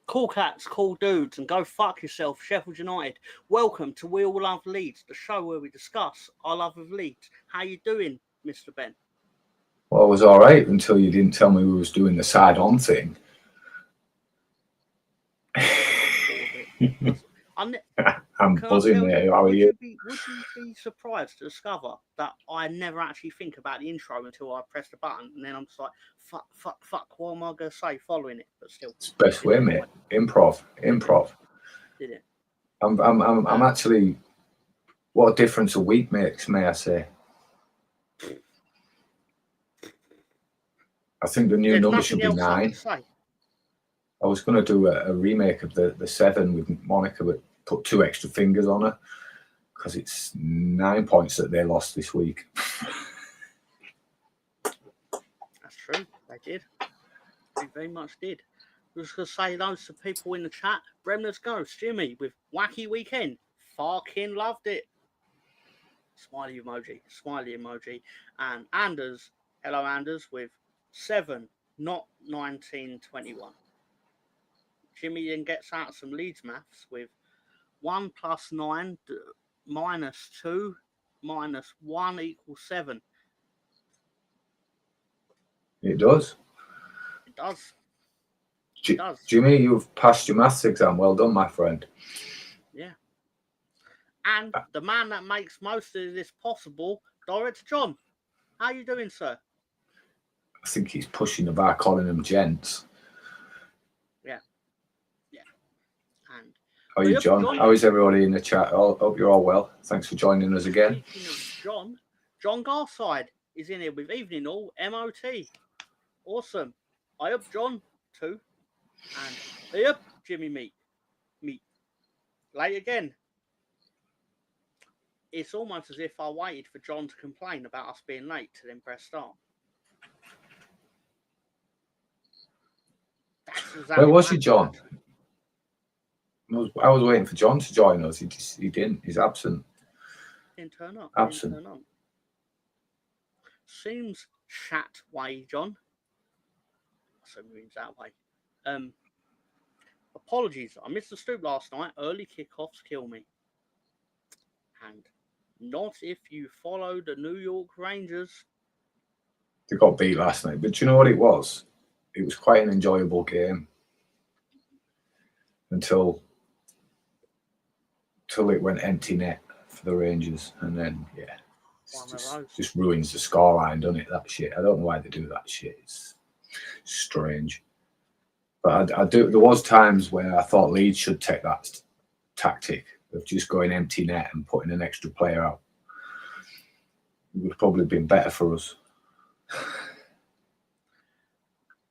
Cool cats, cool dudes, and go fuck yourself, Sheffield United. Welcome to We All Love Leeds, the show where we discuss our love of Leeds. How you doing, Mr. Ben? Well, I was all right until you didn't tell me we was doing the side-on thing. I'm buzzing there. How are you? Would you be surprised to discover that I never actually think about the intro until I press the button, and then I'm just like, fuck, what am I going to say following it? But still, it's the best way, mate. Improv. Did it? I'm actually. What a difference a week makes, may I say? I think the new number should be 9. I was going to do a remake of the 7 with Monica, but put 2 extra fingers on her because it's 9 points that they lost this week. That's true. They did. They very much did. I was going to say those to people in the chat. Bremner's Ghost, Jimmy, with Wacky Weekend. Fucking loved it. Smiley emoji. And Anders, hello Anders, with 7, not 1921. Jimmy then gets out some Leeds maths with 1 + 9 - 2 - 1 = 7. It does. It does. Jimmy, you've passed your maths exam. Well done, my friend. Yeah. And the man that makes most of this possible, Director John. How you doing, sir? I think he's pushing the bar, calling them gents. Yeah. And how are you, John? How is everybody in the chat? Hope you're all well. Thanks for joining us again. Speaking of John Garside is in here with Evening All MOT. Awesome. I up John too. And I up Jimmy Meat. Late again. It's almost as if I waited for John to complain about us being late to then press start. Where was he, John? I was waiting for John to join us. He didn't. He's absent. Didn't turn up. Absent. Seems chat way, John. So means that way. Apologies. I missed the stoop last night. Early kickoffs kill me. And not if you follow the New York Rangers. They got beat last night, but do you know what it was? It was quite an enjoyable game until it went empty net for the Rangers, and then just ruins the scoreline, doesn't it? That shit. I don't know why they do that shit. It's strange. But I do. There was times where I thought Leeds should take that tactic of just going empty net and putting an extra player out. It would have probably been better for us.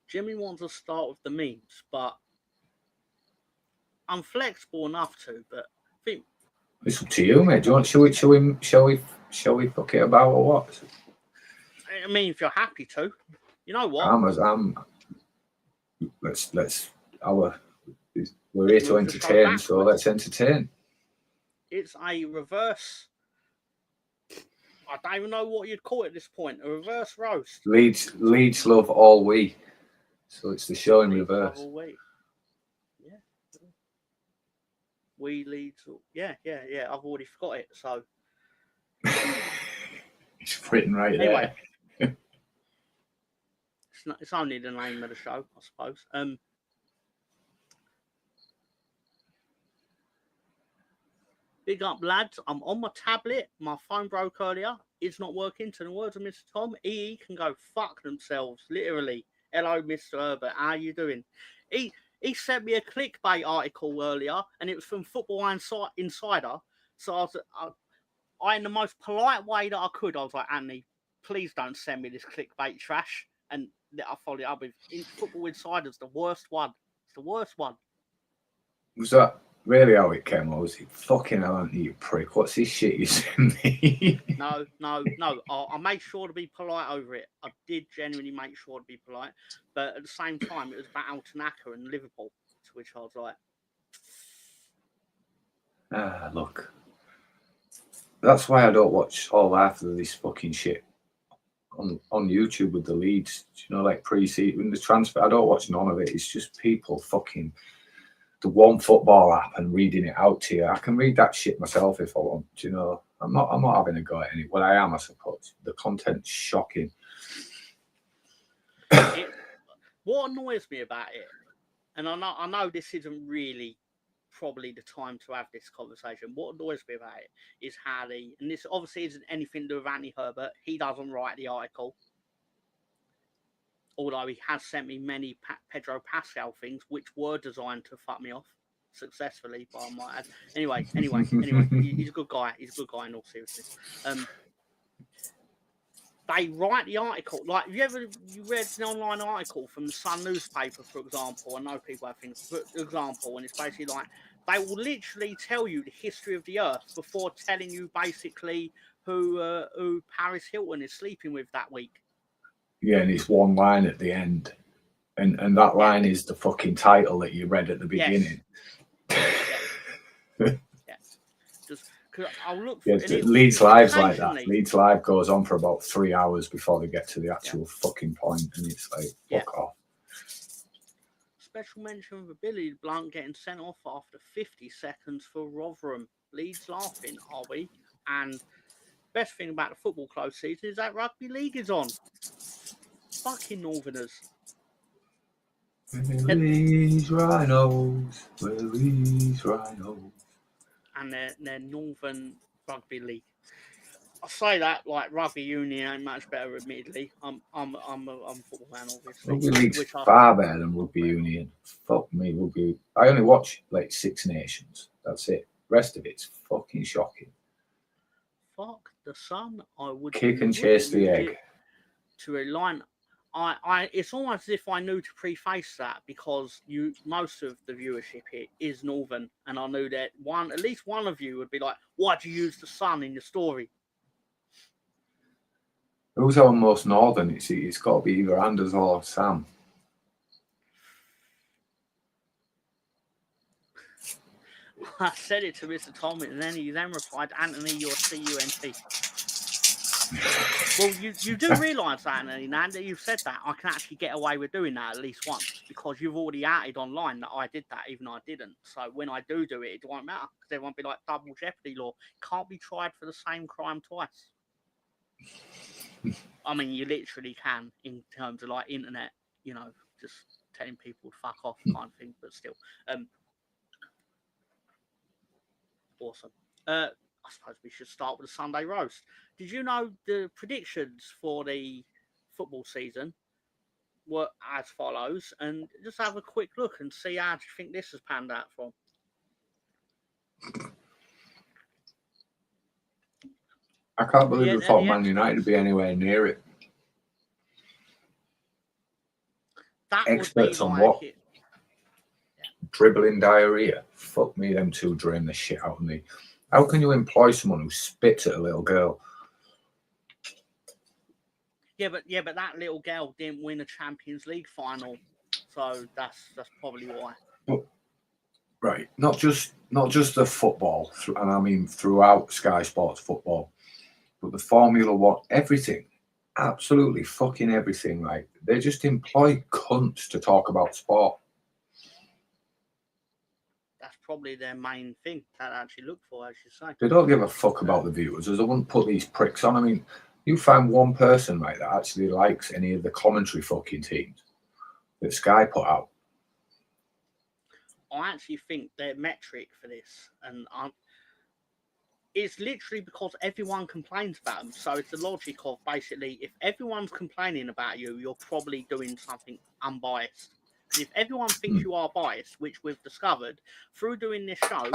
Jimmy wants to start with the memes, but I'm flexible enough to. But I think it's up to you, mate. Do you want? Shall we fuck it about or what? I mean, if you're happy to, you know what? We're here to entertain, so let's entertain. It's a reverse. I don't even know what you'd call it at this point. A reverse roast. Leeds love all we. So it's the show in reverse. Yeah. We Leeds. Yeah. I've already forgot it. So it's written right anyway, there. It's only the name of the show, I suppose. Big up, lads. I'm on my tablet. My phone broke earlier. It's not working. To the words of Mr. Tom, EE can go fuck themselves. Literally. Hello, Mr. Herbert. How you doing? He sent me a clickbait article earlier, and it was from Football Insider. So I, in the most polite way that I could, I was like, Anthony, please don't send me this clickbait trash. And I followed it up with Football Insider's the worst one. It's the worst one. Was that really how it came? Or was it fucking hell, you prick? What's this shit you sent me? No. I made sure to be polite over it. I did genuinely make sure to be polite. But at the same time, it was about Altanaka and Liverpool, to which I was like... Look. That's why I don't watch all after this fucking shit on YouTube with the Leeds. You know, like pre-season, the transfer. I don't watch none of it. It's just people fucking the One Football app and reading it out to you. I can read that shit myself if I want. You know, I'm not having a go at any. Well, I am, I suppose. The content's shocking. What annoys me about it, and I know this isn't really probably the time to have this conversation. What annoys me about it is how and this obviously isn't anything to do with Anthony Herbert. He doesn't write the article. Although he has sent me many Pedro Pascal things, which were designed to fuck me off successfully, but I might add. Anyway, he's a good guy. He's a good guy in all seriousness. They write the article. Like, have you read an online article from the Sun newspaper, for example? I know people have things, for example, and it's basically like they will literally tell you the history of the Earth before telling you basically who Paris Hilton is sleeping with that week. Yeah, and it's one line at the end. And that line is the fucking title that you read at the beginning. Yeah. Just because I'll look for Leeds Live's like that. Leeds Live goes on for about 3 hours before they get to the actual fucking point, and it's like, fuck off. Special mention of Billy Blunt getting sent off after 50 seconds for Rotherham. Leeds laughing, are we? And best thing about the football close season is that rugby league is on. Fucking Northerners. Leeds Rhinos, Leeds Rhinos. And their Northern Rugby League. I say that like rugby union ain't much better. Admittedly, I'm a football man, obviously. Rugby league's far better than rugby union. Fuck me, rugby. I only watch like Six Nations. That's it. Rest of it's fucking shocking. Fuck the sun. I would kick and chase the egg. To a line. It's almost as if I knew to preface that because most of the viewership here is Northern, and I knew that at least one of you would be like, "Why'd you use the sun in your story?" Who's our most Northern? It's got to be either Anders or Sam. I said it to Mr. Tommy, and then he replied, "Anthony, you're CUNT." Well, you do realise that, Anthony, now that you've said that, I can actually get away with doing that at least once because you've already outed online that I did that, even though I didn't. So when I do it, it won't matter because everyone will be like double jeopardy law. Can't be tried for the same crime twice. I mean, you literally can in terms of like internet, just telling people to fuck off kind of thing, but still. Awesome. I suppose we should start with the Sunday roast. Did you know the predictions for the football season were as follows? And just have a quick look and see how you think this has panned out from. I can't believe we thought Man United would be anywhere near it. That Experts would be on what? Dribbling diarrhea. Fuck me, them two drain the shit out of me. How can you employ someone who spits at a little girl? Yeah, but that little girl didn't win a Champions League final, so that's probably why. Right, not just the football, and I mean throughout Sky Sports football, but the Formula One, everything, absolutely fucking everything. Right, they just employ cunts to talk about sport. That's probably their main thing that I actually look for, as you say. They don't give a fuck about the viewers, as they wouldn't put these pricks on. I mean, you find one person, right, that actually likes any of the commentary fucking teams that Sky put out. I actually think their metric for this, and it's literally because everyone complains about them. So it's the logic of basically, if everyone's complaining about you, you're probably doing something unbiased. If everyone thinks you are biased, which we've discovered through doing this show,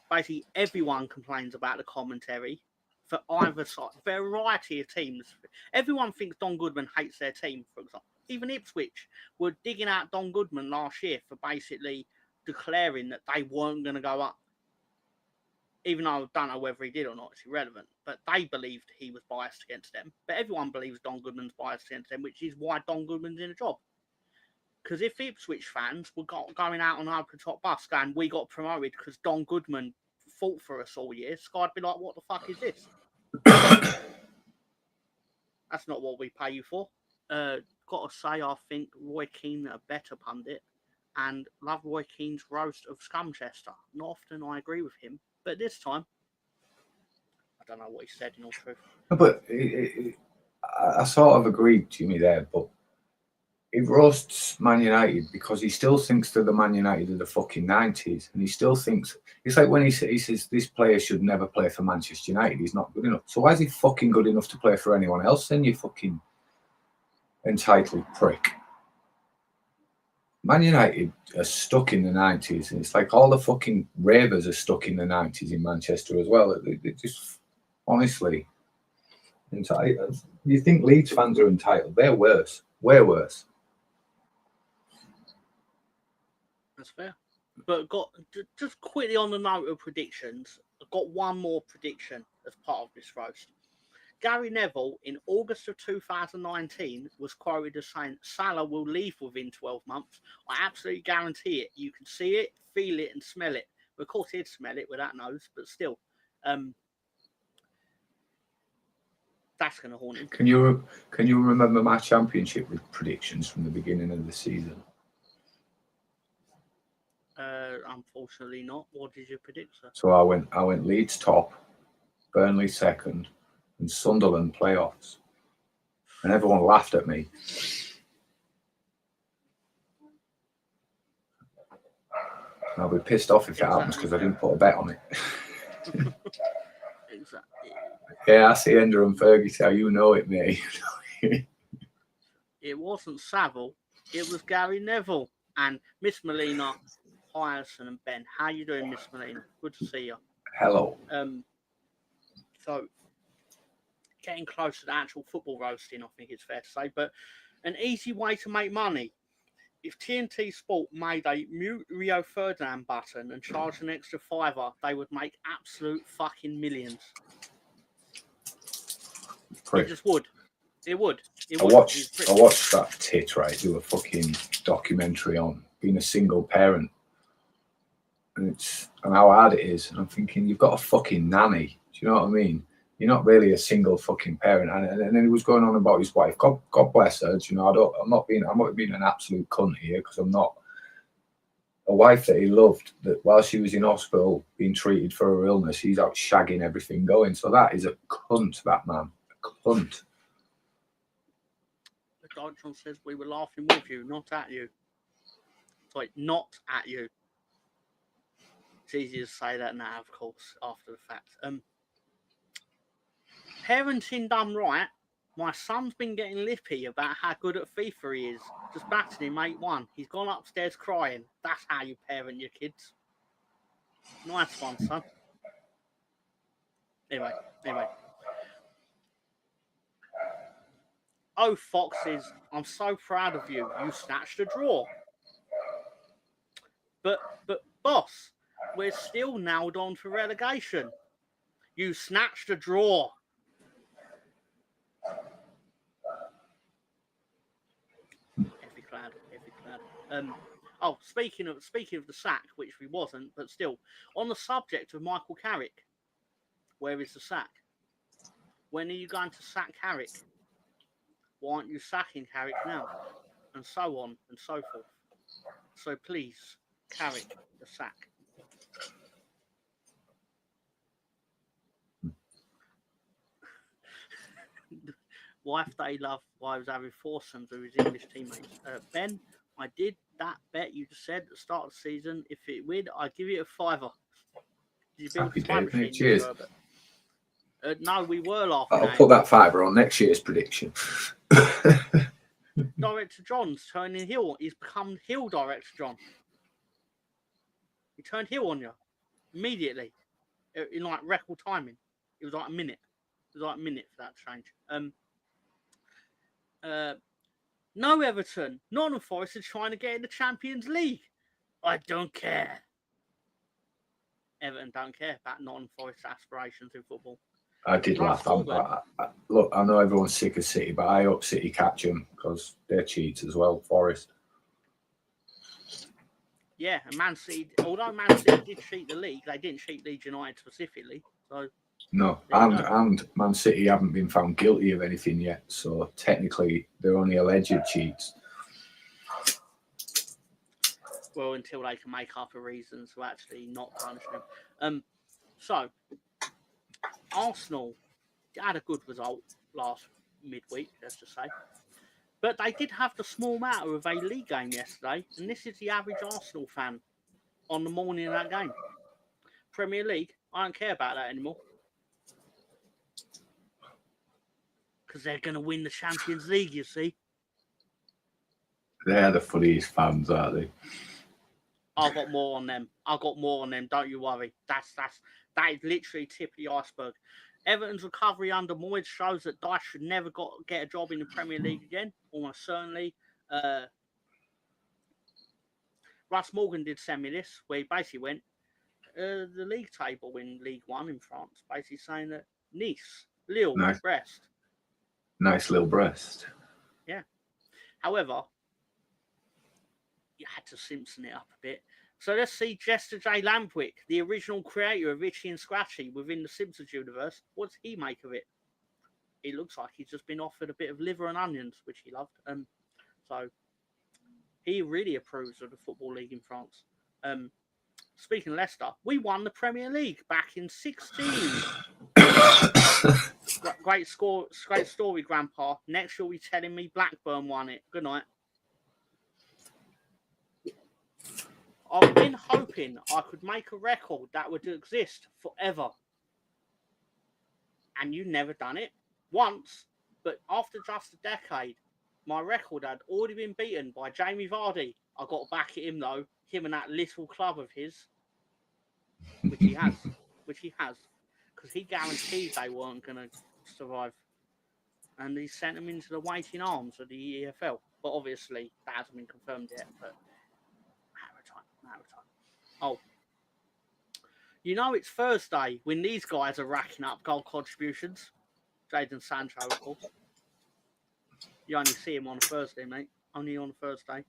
basically everyone complains about the commentary for either side, variety of teams. Everyone thinks Don Goodman hates their team, for example. Even Ipswich were digging out Don Goodman last year for basically declaring that they weren't going to go up. Even though I don't know whether he did or not, it's irrelevant. But they believed he was biased against them. But everyone believes Don Goodman's biased against them, which is why Don Goodman's in a job. Because if Ipswich fans were going out on an open top bus going, we got promoted because Don Goodman fought for us all year, Sky'd be like, what the fuck is this? That's not what we pay you for. Got to say, I think Roy Keane a better pundit. and love Roy Keane's roast of Scumchester. Not often I agree with him, but this time, I don't know what he said in all truth. But I sort of agreed, Jimmy, there, but he roasts Man United because he still thinks they're the Man United of the fucking 90s, and he still thinks, it's like when he says this player should never play for Manchester United, he's not good enough. So why is he fucking good enough to play for anyone else then, you fucking entitled prick? Man United are stuck in the 90s, and it's like all the fucking ravers are stuck in the 90s in Manchester as well. They just, honestly, entitled. You think Leeds fans are entitled? They're worse, way worse. That's fair. But just quickly on the note of predictions, I've got one more prediction as part of this roast. Gary Neville, in August of 2019, was quoted as saying Salah will leave within 12 months. I absolutely guarantee it. You can see it, feel it, and smell it. Of course, he'd smell it with that nose, but still. That's going to haunt him. Can you remember my championship predictions from the beginning of the season? Unfortunately not. What did you predict, sir? So I went Leeds top, Burnley second, and Sunderland playoffs. And everyone laughed at me. And I'll be pissed off if it happens because I didn't put a bet on it. Exactly. Yeah, I see Ender and Fergie, how you know it, mate. It wasn't Savile, it was Gary Neville. And Miss Molina, hi Alison and Ben. How you doing, Miss Molina? Good to see you. Hello. So getting close to the actual football roasting, I think it's fair to say, but an easy way to make money. If TNT Sport made a mute Rio Ferdinand button and charged an extra $5, they would make absolute fucking millions. It just would. It would. I watched that tit, right, do a fucking documentary on being a single parent. And how hard it is. And I'm thinking, you've got a fucking nanny. Do you know what I mean? You're not really a single fucking parent. And then he was going on about his wife. God bless her. You know, I'm not being an absolute cunt here, because I'm not. A wife that he loved, that while she was in hospital being treated for her illness, he's out shagging everything going. So that is a cunt, that man. A cunt. The Deutschland says we were laughing with you, not at you. Sorry, not at you. It's easier to say that now, of course, after the fact. Parenting done right. My son's been getting lippy about how good at FIFA he is. Just batting him 8-1. He's gone upstairs crying. That's how you parent your kids. Nice one, son. Anyway. Oh, Foxes, I'm so proud of you. You snatched a draw. But boss, we're still nailed on for relegation. You snatched a draw. Heavy cloud. Speaking of the sack, which we wasn't, but still, on the subject of Michael Carrick, where is the sack? When are you going to sack Carrick? Why aren't you sacking Carrick now? And so on and so forth. So please, Carrick, the sack. Wife they love wives having foursomes with his English teammates. Ben, I did that bet you just said at the start of the season. If it win, I'd give you a $5. Did you Happy day, mate. Cheers. No, we were laughing. I'll put that $5 on next year's prediction. Director John's turning heel. He's become heel Director John. He turned heel on you immediately in like record timing. It was like a minute. It was like a minute for that to change. No, Everton. Nottingham Forest are trying to get in the Champions League. I don't care. Everton don't care about Nottingham Forest aspirations in football. I did laugh. Look, I know everyone's sick of City, but I hope City catch them because they're cheats as well, Forest. Yeah, and Man City, although Man City did cheat the league, they didn't cheat Leeds United specifically. So no, and Man City haven't been found guilty of anything yet, so technically they're only alleged cheats. Well, until they can make up a reason to actually not punish him. So, Arsenal had a good result last midweek, let's just say. But they did have the small matter of a league game yesterday, and this is the average Arsenal fan on the morning of that game. Premier League, I don't care about that anymore. Because they're going to win the Champions League, you see. They're the funniest fans, aren't they? I've got more on them. Don't you worry. That is literally tip of the iceberg. Everton's recovery under Moyes shows that Dyche should never get a job in the Premier League again. Almost certainly. Russ Morgan did send me this, where he basically went the league table in League One in France, basically saying that Nice, Lille, Brest. Nice little breast. Yeah. However, you had to Simpson it up a bit. So let's see Jester J. Lampwick, the original creator of Itchy and Scratchy within the Simpsons universe. What does he make of it? It looks like he's just been offered a bit of liver and onions, which he loved. So he really approves of the Football League in France. Speaking of Leicester, we won the Premier League back in 2016. Great story, Grandpa. Next you'll be telling me Blackburn won it. Good night. I've been hoping I could make a record that would exist forever. And you never done it. Once, but after just a decade, my record had already been beaten by Jamie Vardy. I got to back at him though. Him and that little club of his. Which he has. Because he guaranteed they weren't going to survive. And he sent them into the waiting arms of the EFL. But obviously, that hasn't been confirmed yet. But matter of time. Oh. You know it's Thursday when these guys are racking up goal contributions. Jadon Sancho, of course. You only see him on a Thursday, mate. Only on a Thursday.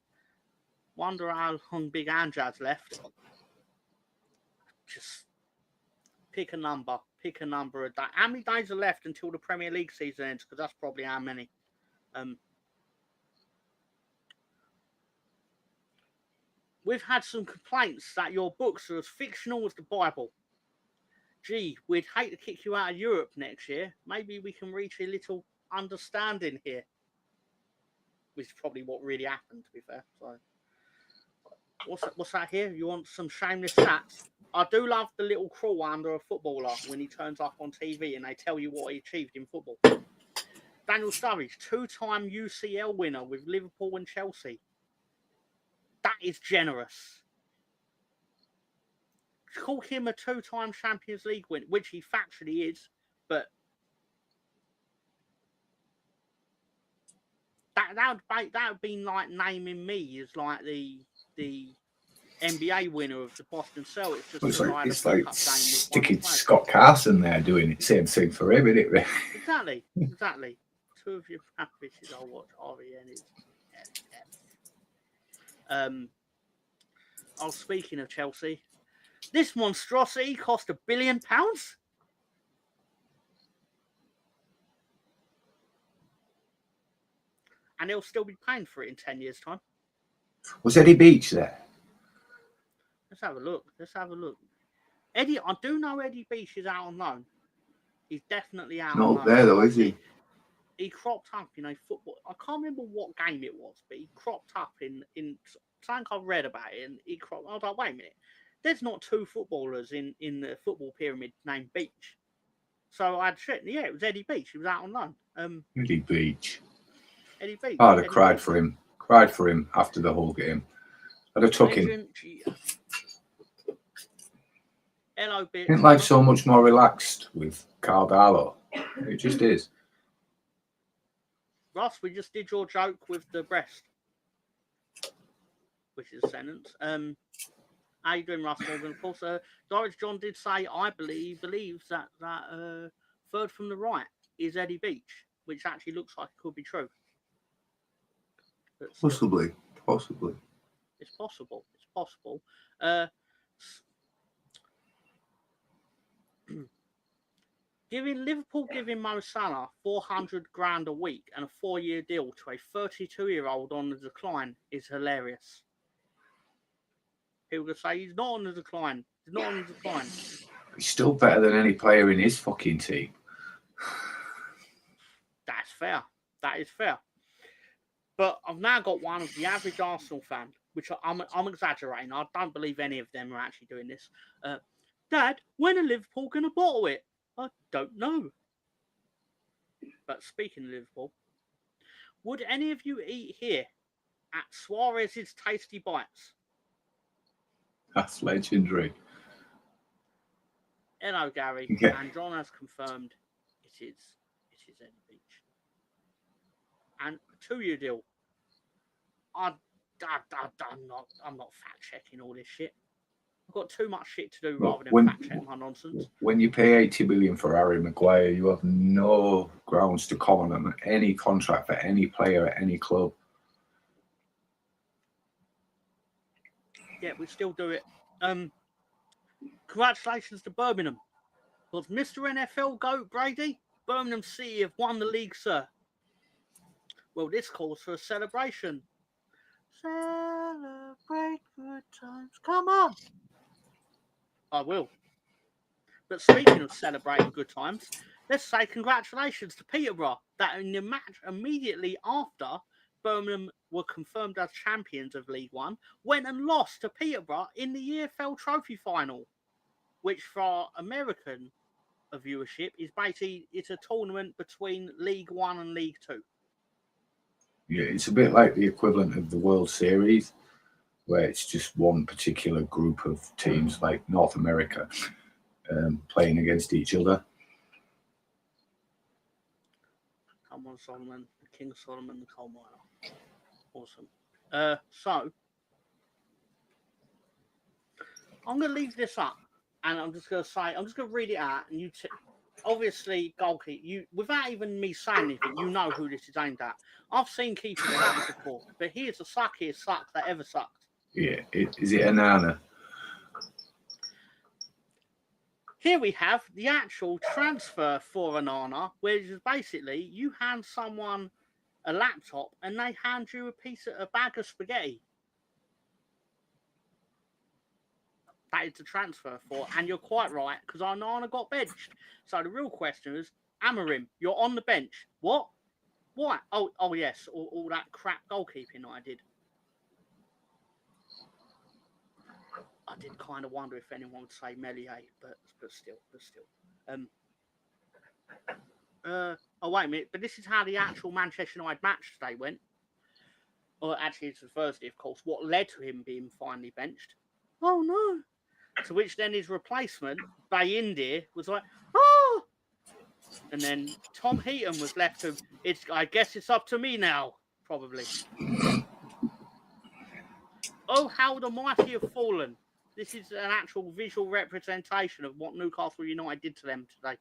Wonder how long Big Anjad's left. Just pick a number. Pick a number a day. How many days are left until the Premier League season ends? Because that's probably how many. We've had some complaints that your books are as fictional as the Bible. Gee, we'd hate to kick you out of Europe next year. Maybe we can reach a little understanding here. Which is probably what really happened, to be fair. So, what's that here? You want some shameless stats? I do love the little crawl under a footballer when he turns up on TV and they tell you what he achieved in football. Daniel Sturridge, 2-time UCL winner with Liverpool and Chelsea. That is generous. Call him a 2-time Champions League winner, which he factually is, but that would be like naming me as like the NBA winner of the Boston Celtics. It's like sticking Scott Carson there doing it. Same thing for him, isn't it? Exactly. Two of your bitches I'll watch. REN is speaking of Chelsea, this monstrosity cost £1 billion. And they'll still be paying for it in 10 years' time. Was Eddie Beach there? Let's have a look. Eddie, I do know Eddie Beach is out on loan. He's definitely out on loan. Not there though, is he? He cropped up in a football. I can't remember what game it was, but he cropped up in something I've read about it. And he cropped. I was like, wait a minute. There's not two footballers in the football pyramid named Beach. So I'd checked. Yeah, it was Eddie Beach. He was out on loan. Eddie Beach. I'd have cried for him. Cried for him after the whole game. I'd have took him. Hello, Bitch. Isn't life so much more relaxed with Carl Darlow? It just is. Ross, we just did your joke with the breast, which is a sentence. How you doing, Russ Morgan? Of course, Doris John did say, I believes that third from the right is Eddie Beach, which actually looks like it could be true. Possibly. It's possible. Liverpool giving Mo Salah $400,000 a week and a 4-year deal to a 32-year-old on the decline is hilarious. People will say he's not on the decline. He's not on the decline. He's still better than any player in his fucking team. That's fair. That is fair. But I've now got one of the average Arsenal fan, which I'm exaggerating. I don't believe any of them are actually doing this. Dad, when are Liverpool going to bottle it? I don't know. But speaking of Liverpool, would any of you eat here at Suarez's Tasty Bites? That's legendary. Hello, Gary. Yeah. And John has confirmed it is Eddie Beach. And a 2-year deal. I'm not fact checking all this shit. I've got too much shit to do rather than fact check my nonsense. When you pay 80 million for Harry Maguire, you have no grounds to comment on any contract for any player at any club. Yeah, we still do it. Congratulations to Birmingham. Because Mr. NFL GOAT Brady, Birmingham City have won the league, sir. Well, this calls for a celebration. Celebrate good times. Come on. I will. But speaking of celebrating good times, let's say congratulations to Peterborough that in the match immediately after Birmingham were confirmed as champions of League One, went and lost to Peterborough in the EFL Trophy final, which for American viewership is basically it's a tournament between League One and League Two. Yeah, it's a bit like the equivalent of the World Series, where it's just one particular group of teams like North America playing against each other. Come on, Solomon, the King Solomon, the coal miner. Awesome. So I'm going to leave this up, and I'm just going to read it out, and you obviously goalkeeper. You without even me saying anything, you know who this is aimed at. I've seen keepers suck before, but he is the suckiest suck that ever sucked. Yeah, is it Anana? Here we have the actual transfer for Anana, which is basically you hand someone a laptop and they hand you a bag of spaghetti. That is the transfer for, and you're quite right, because Anana got benched. So the real question is, Amarim, you're on the bench. What? Why? Oh yes, all that crap goalkeeping that I did. I did kind of wonder if anyone would say Melier, but still. Oh wait a minute, but this is how the actual Manchester United match today went. Or actually, it's a Thursday, of course. What led to him being finally benched? Oh no! To which then his replacement, Bayindir, was like, oh! And then Tom Heaton was left to, I guess it's up to me now, probably. Oh, how the mighty have fallen. This is an actual visual representation of what Newcastle United did to them today.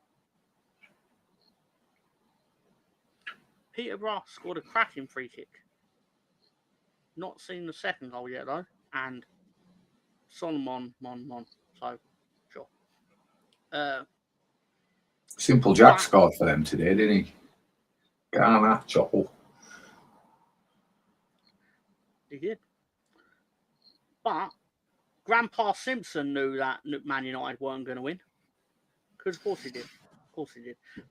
Peterborough scored a cracking free kick. Not seen the second goal yet, though. And Solomon, so, sure. Simple Jack scored for them today, didn't he? Ghana, Chopple. He did. But Grandpa Simpson knew that Man United weren't going to win. Because of course he did.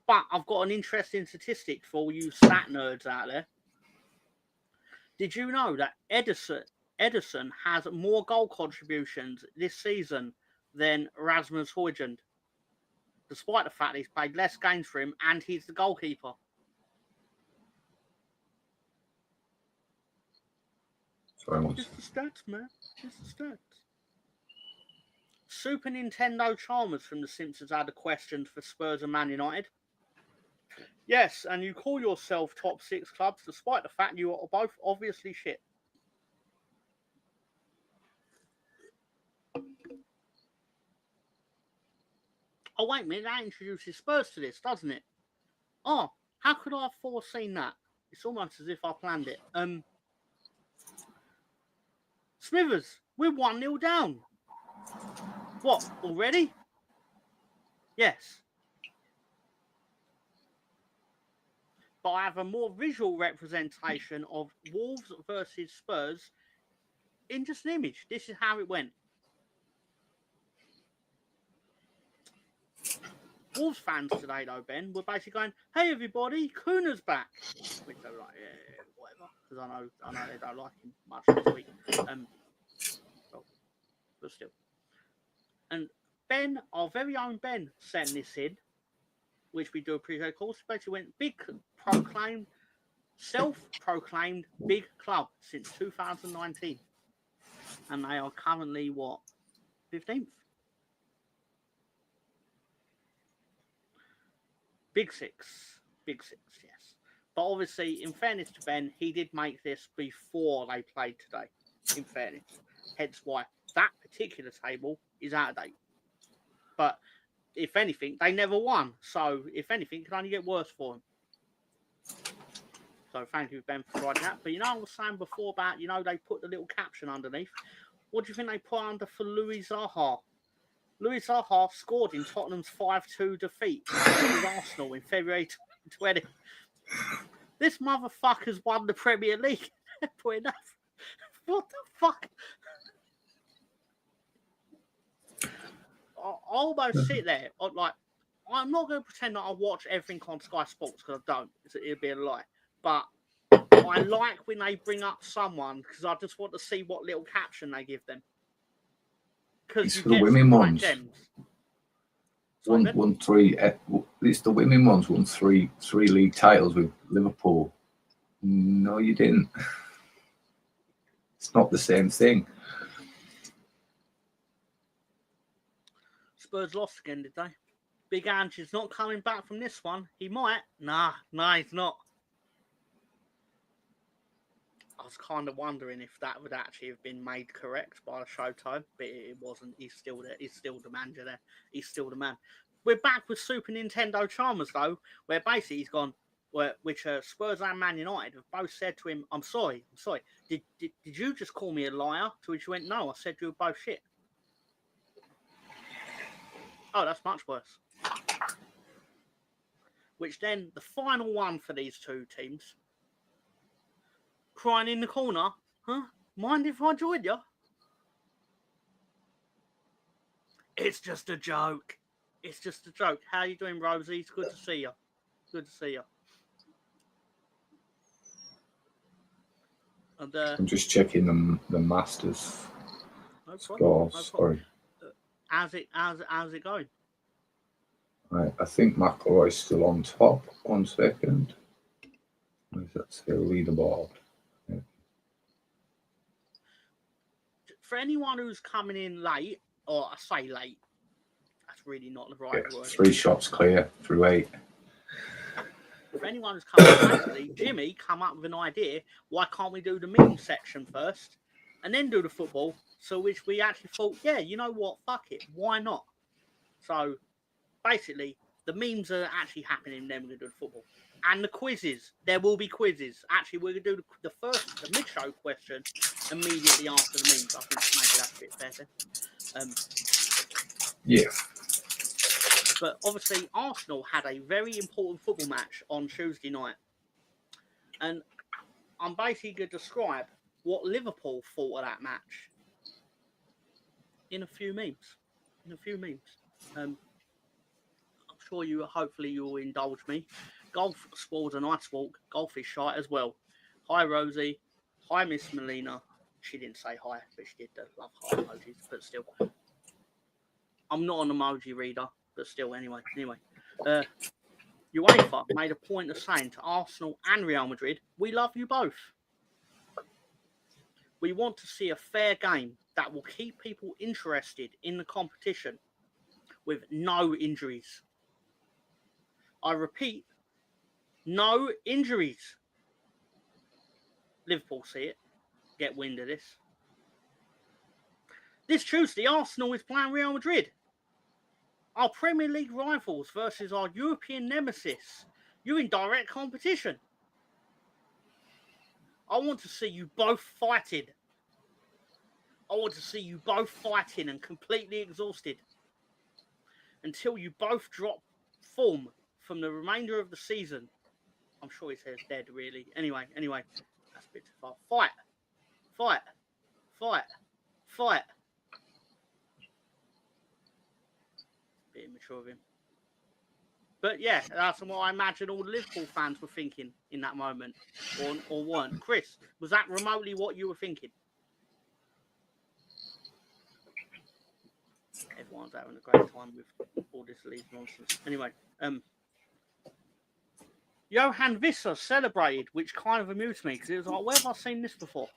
But I've got an interesting statistic for all you stat nerds out there. Did you know that Ederson has more goal contributions this season than Rasmus Højlund? Despite the fact he's played less games for him and he's the goalkeeper. Just the stats, man. Just the stats. Super Nintendo Chalmers from The Simpsons had a question for Spurs and Man United. Yes, and you call yourself top 6 clubs despite the fact you are both obviously shit. Oh, wait a minute, that introduces Spurs to this, doesn't it? Oh, how could I have foreseen that? It's almost as if I planned it. Smithers, we're 1-0 down. What, already? Yes. But I have a more visual representation of Wolves versus Spurs in just an image. This is how it went. Wolves fans today, though, Ben, were basically going, "Hey, everybody, Kuna's back," which they were like, "Yeah, whatever," because I know they don't like him much this week. But still, and Ben, our very own Ben, sent this in, which we do appreciate. Of course, basically went big self-proclaimed big club since 2019, and they are currently what 15th. Big six, yes. But obviously, in fairness to Ben, he did make this before they played today. In fairness, hence why that particular table is out of date. But if anything, they never won. So if anything, it can only get worse for them. So thank you, Ben, for providing that. But I was saying before about, they put the little caption underneath. What do you think they put under for Louis Zaha? Louis Zaha scored in Tottenham's 5-2 defeat with Arsenal in February 2020. This motherfucker's won the Premier League. What the fuck? I almost sit there, like, I'm not going to pretend that I watch everything on Sky Sports, because I don't. It'd be a lie. But I like when they bring up someone, because I just want to see what little caption they give them. Because you for the get women some ones. gems. Won 3. It's the women ones. Won three league titles with Liverpool. No, you didn't. It's not the same thing. Spurs lost again, did they? Big Ange's not coming back from this one. He might. Nah, he's not. I was kind of wondering if that would actually have been made correct by Showtime, but it wasn't. He's still there. He's still the manager there. He's still the man. We're back with Super Nintendo Chalmers, though, where basically he's gone, which Spurs and Man United have both said to him, I'm sorry. Did you just call me a liar? To which he went, no, I said you were both shit. Oh, that's much worse. Which then, the final one for these two teams, crying in the corner, huh? Mind if I join you? It's just a joke. It's just a joke. How you doing, Rosie? It's good to see you. Good to see you. And, I'm just checking the Masters scores. No, sorry. How's it going? Right, I think McIlroy's still on top. 1 second. Where's that say leaderboard? Yeah. For anyone who's coming in late, or I say late, that's really not the right word. 3 shots clear through 8. For anyone who's coming late, Jimmy come up with an idea. Why can't we do the meme section first, and then do the football? So which we actually thought, yeah, you know what? Fuck it. Why not? So basically, the memes are actually happening. Then we're going to do the football. And the quizzes. There will be quizzes. Actually, we're going to do the mid-show question immediately after the memes. I think maybe that's a bit better. Yeah. But obviously, Arsenal had a very important football match on Tuesday night. And I'm basically going to describe what Liverpool thought of that match in a few memes. I'm sure hopefully you'll indulge me. Golf Sport and Ice Walk. Golf is shite as well. Hi, Rosie. Hi, Miss Melina. She didn't say hi, but she did the love heart emojis. But still, I'm not an emoji reader, but still, anyway. UEFA made a point of saying to Arsenal and Real Madrid, we love you both. We want to see a fair game that will keep people interested in the competition with no injuries. I repeat, no injuries. Liverpool see it. Get wind of this. This Tuesday, Arsenal is playing Real Madrid. Our Premier League rivals versus our European nemesis. You're in direct competition. I want to see you both fighting. I want to see you both fighting and completely exhausted until you both drop form from the remainder of the season. I'm sure his hair's dead, really. Anyway, that's a bit too far. Fight. Bit immature of him. But yeah, that's what I imagine all the Liverpool fans were thinking in that moment, or weren't. Chris, was that remotely what you were thinking? Everyone's having a great time with all this Leeds nonsense. Anyway, Johan Visser celebrated, which kind of amused me because it was like, where have I seen this before?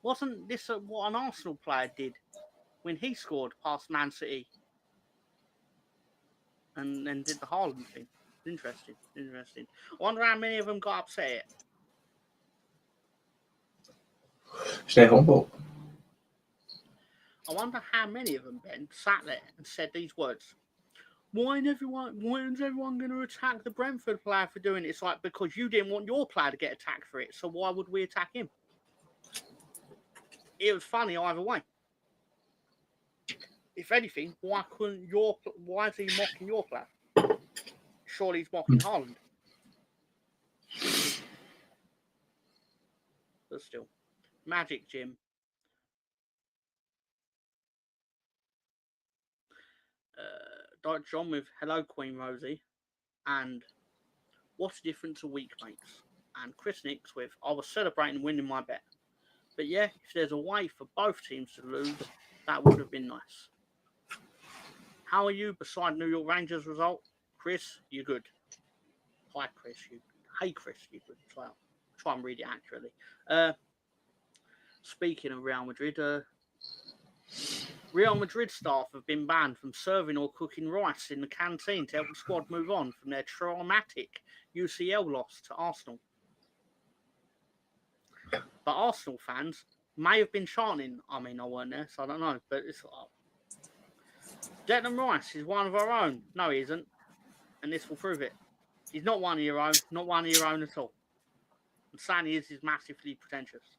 Wasn't this what an Arsenal player did when he scored past Man City and did the Haaland thing? Interesting. I wonder how many of them got upset. Stay humble. I wonder how many of them, Ben, sat there and said these words. Why is everyone going to attack the Brentford player for doing it? It's like, because you didn't want your player to get attacked for it, so why would we attack him? It was funny either way. If anything, why is he mocking your player? Surely he's mocking Haaland. But still. Magic Jim. Dr. John with Hello Queen Rosie and What's the difference a week makes? And Chris Nix with I was celebrating winning my bet. But yeah, if there's a way for both teams to lose, that would have been nice. How are you beside New York Rangers result? Chris, you good. Hi Chris, you good. Hey Chris, you good. Try and read it accurately. Speaking of Real Madrid, Real Madrid staff have been banned from serving or cooking rice in the canteen to help the squad move on from their traumatic UCL loss to Arsenal. But Arsenal fans may have been chanting. I mean, I weren't there, so I don't know. But it's Declan Rice is one of our own. No, he isn't. And this will prove it. He's not one of your own. Not one of your own at all. And saying he is massively pretentious.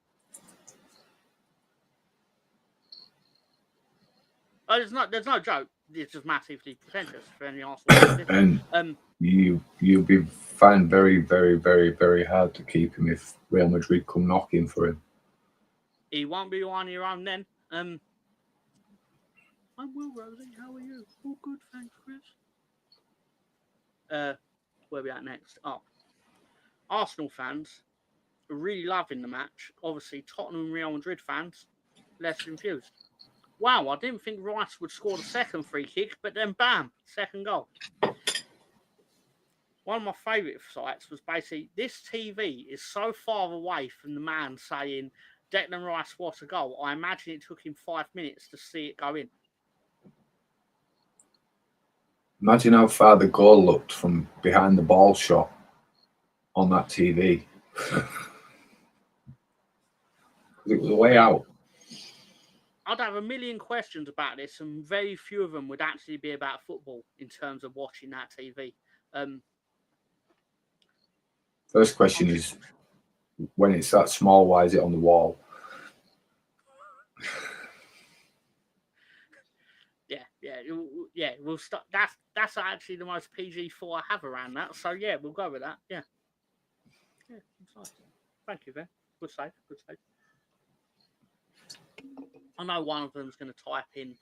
Oh, there's no joke. It's just massively pretentious for any Arsenal. And you'll be find very, very, very, very hard to keep him if Real Madrid come knocking for him. He won't be one of your own then. I'm Will Rosie. How are you? All good, thanks, Chris. Where are we at next? Oh, Arsenal fans are really loving the match. Obviously, Tottenham and Real Madrid fans less confused. Wow, I didn't think Rice would score the second free kick, but then bam, second goal. One of my favourite sites was basically this TV is so far away from the man saying Declan Rice, what a goal. I imagine it took him 5 minutes to see it go in. Imagine how far the goal looked from behind the ball shot on that TV. It was way out. I'd have a million questions about this, and very few of them would actually be about football in terms of watching that TV. First question is, when it's that small, why is it on the wall? Yeah. We'll start. That's actually the most PG-4 I have around that. So yeah, we'll go with that. Yeah. Nice. Thank you, Ben. Good save. I know one of them's going to type in,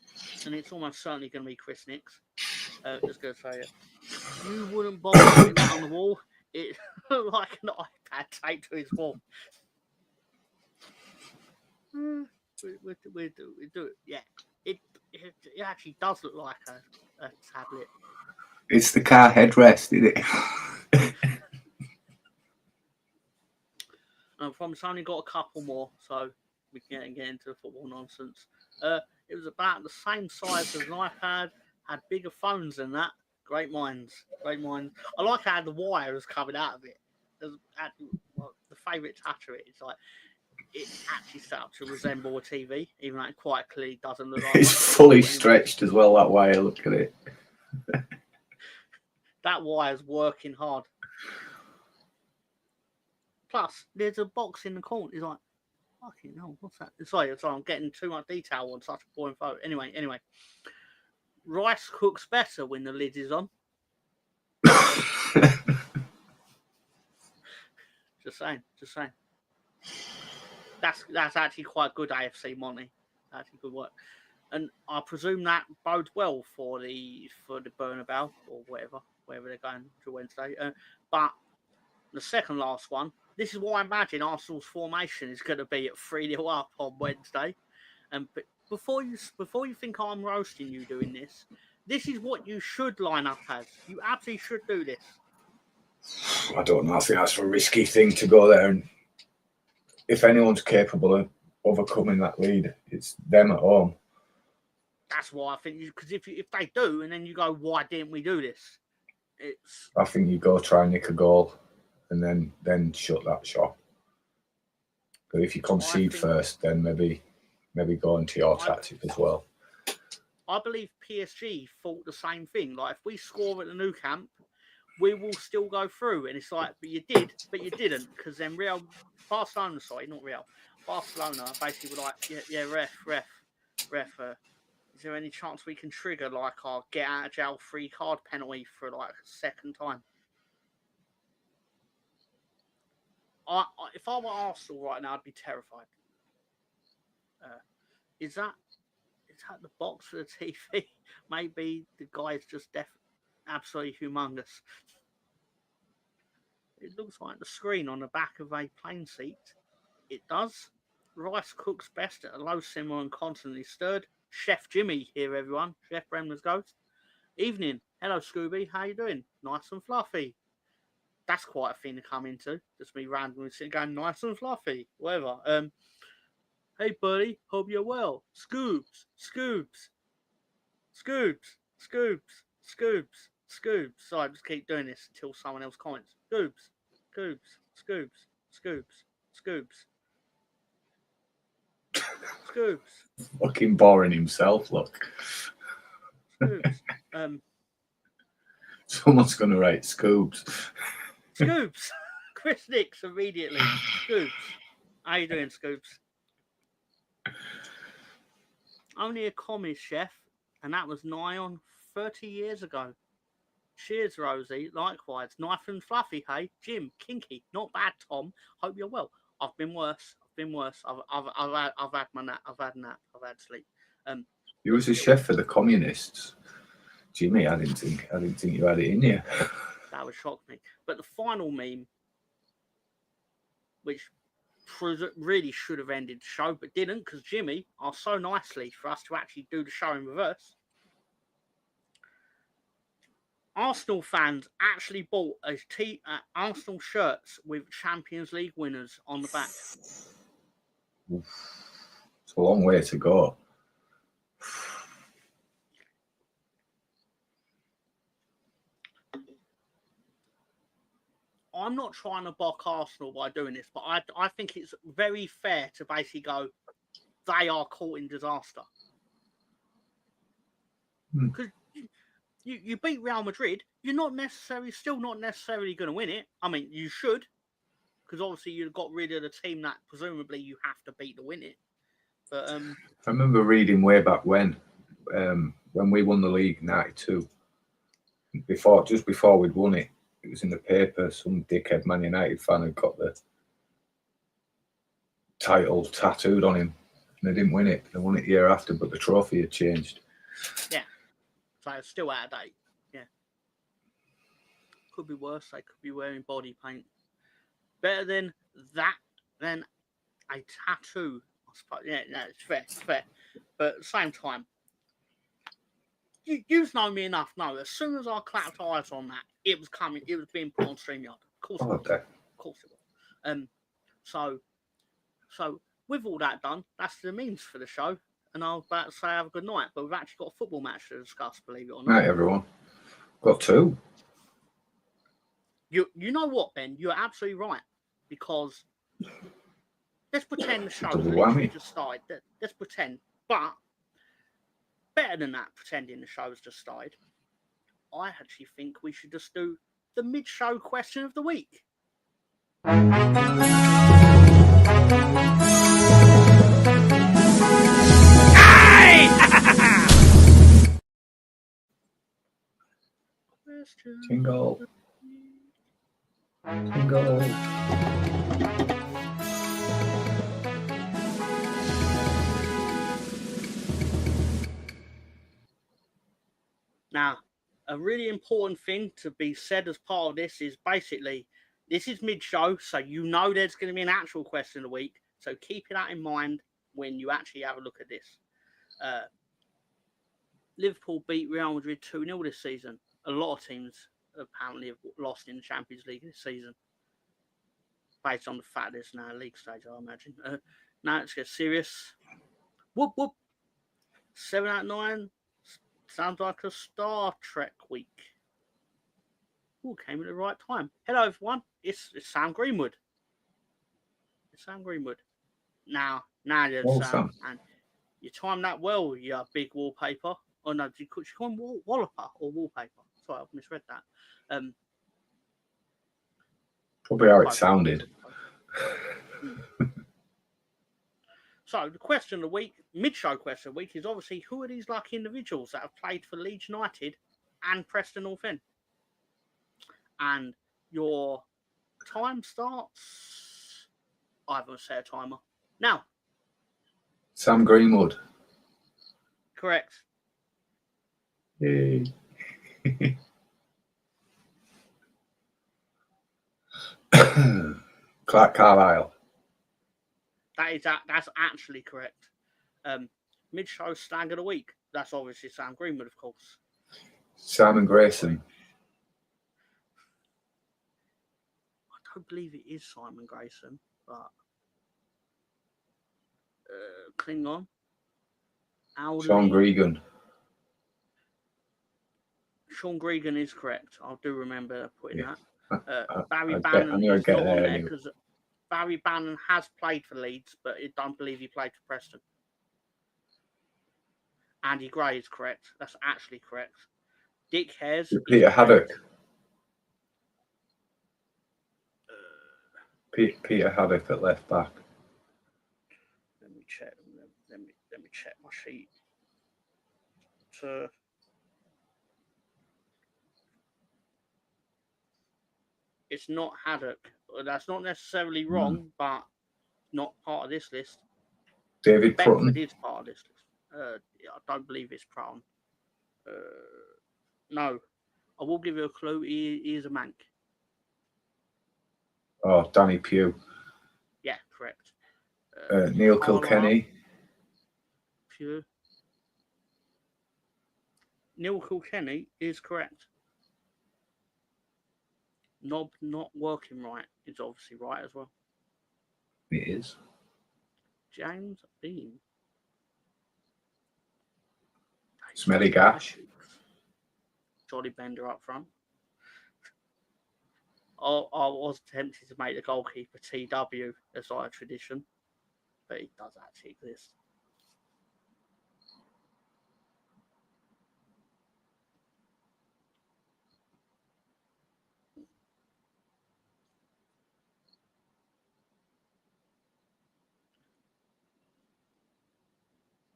and it's almost certainly going to be Chris Nix. Just going to say it. You wouldn't bother putting that on the wall. It like an iPad taped to his wall. We do it. Yeah. It actually does look like a tablet. It's the car headrest, isn't it? I promise I only got a couple more, so we can get into the football nonsense. It was about the same size as an iPad, had bigger phones than that. Great minds. I like how the wire was coming out of it. The favourite touch of it is like it actually starts to resemble a TV, even though it quite clearly doesn't look like it's fully stretched as well, that wire. Look at it. That wire's working hard. Plus, there's a box in the corner. It's like, fucking hell, what's that? Sorry, I'm getting too much detail on such a boring photo. Anyway. Rice cooks better when the lid is on. Just saying. That's actually quite good, AFC Monty. Actually good work. And I presume that bodes well for the Bernabeu or whatever wherever they're going to Wednesday. But the second last one, this is what I imagine Arsenal's formation is going to be at 3-0 up on Wednesday. And before you think I'm roasting you doing this, this is what you should line up as. You absolutely should do this. I don't know. I think that's a risky thing to go there. And if anyone's capable of overcoming that lead, it's them at home. That's why I think, because if they do, and then you go, why didn't we do this? I think you go try and nick a goal, and then shut that shop. But if you concede first, then maybe go into your tactic as well. I believe PSG thought the same thing. Like, if we score at the Nou Camp, we will still go through. And it's like, but you did, but you didn't. Because then Barcelona basically were like, yeah, ref, is there any chance we can trigger like our get out of jail free card penalty for like a second time? If I were Arsenal right now, I'd be terrified. Is that the box for the TV? Maybe the guy's just absolutely humongous. It looks like the screen on the back of a plane seat. It does. Rice cooks best at a low simmer and constantly stirred. Chef Jimmy here, everyone. Chef Bremner's Ghost. Evening. Hello, Scooby. How you doing? Nice and fluffy. That's quite a thing to come into. Just me randomly sitting going, nice and fluffy. Whatever. Hey, buddy. Hope you're well. Scoobs. So I just keep doing this until someone else comments. Scoobs. Fucking boring himself, look. Scoobs. Someone's going to write Scoobs. Chris Nix immediately. Scoobs. How you doing, Scoobs? Only a commie, chef, and that was nigh on 30 years ago. Cheers, Rosie. Likewise. Nice and fluffy, hey? Jim, kinky. Not bad, Tom. Hope you're well. I've been worse. I've had my nap. I've had a nap. I've had sleep. You was a chef for the communists. Jimmy, I didn't think you had it in you. That would shock me. But the final meme, which really should have ended the show, but didn't, because Jimmy asked so nicely for us to actually do the show in reverse. Arsenal fans actually bought Arsenal shirts with Champions League winners on the back. It's a long way to go. I'm not trying to block Arsenal by doing this, but I think it's very fair to basically go, they are caught in disaster. Because you beat Real Madrid, you're still not necessarily going to win it. I mean, you should, because obviously you've got rid of the team that presumably you have to beat to win it. But I remember reading way back when we won the league in '92. Just before we'd won it, it was in the paper. Some dickhead Man United fan had got the title tattooed on him, and they didn't win it. They won it the year after, but the trophy had changed. Yeah, so it's still out of date. Yeah, could be worse. They could be wearing body paint. Better than that than a tattoo. I suppose. Yeah, no, it's fair. But at the same time, you've known me enough. No, as soon as I clapped eyes on that, it was coming. It was being put on StreamYard. Of course it was. Okay. Of course it was. So with all that done, that's the means for the show. And I was about to say have a good night, but we've actually got a football match to discuss, believe it or not. Right, everyone. Got two. You know what, Ben? You're absolutely right. Because let's pretend the show's literally just started. Let's pretend. But better than that, pretending the show's just started, I actually think we should just do the mid-show question of the week. Jingle. Now, a really important thing to be said as part of this is basically this is mid-show, so you know there's going to be an actual question of the week. So keep that in mind when you actually have a look at this. Liverpool beat Real Madrid 2-0 this season. A lot of teams apparently have lost in the Champions League this season, based on the fact there's now a league stage, I imagine. Now let's get serious. Whoop, whoop. 7 out of 9. Sounds like a Star Trek week. Ooh, came at the right time. Hello, everyone. It's Sam Greenwood. It's Sam Greenwood. Now there's Sam. And you timed that well, you big wallpaper. Oh, no, you call him Walloper or wallpaper? Sorry, I've misread that. Probably how it sounded. So the question of the week, mid-show question of the week, is obviously who are these lucky individuals that have played for Leeds United and Preston North End? And your time starts. I haven't set a timer. Now. Sam Greenwood. Correct. Yay. Clark Carlisle. That's actually correct. Mid-show stag of the week. That's obviously Sam Greenwood, of course. Simon Grayson. I don't believe it is Simon Grayson, but cling on. Sean Gregan. Sean Gregan is correct. I do remember putting that. Barry I Bannon knew is I'd get not there on there anyway. because Barry Bannon has played for Leeds, but I don't believe he played for Preston. Andy Gray is correct. That's actually correct. Dick Hares. Peter Haddock. Peter Haddock at left back. Let me check. Let me check my sheet. It's not Haddock. That's not necessarily wrong, but not part of this list. David Prutton is part of this list. I don't believe it's Prutton. No. I will give you a clue. He is a Manc. Oh, Danny Pugh. Yeah, correct. Neil Kilkenny. Pugh. Neil Kilkenny is correct. Knob not working right is obviously right as well. It is. James Bean. Smelly Gash. Johnny Bender up front. I was tempted to make the goalkeeper TW as like a tradition, but it does actually exist.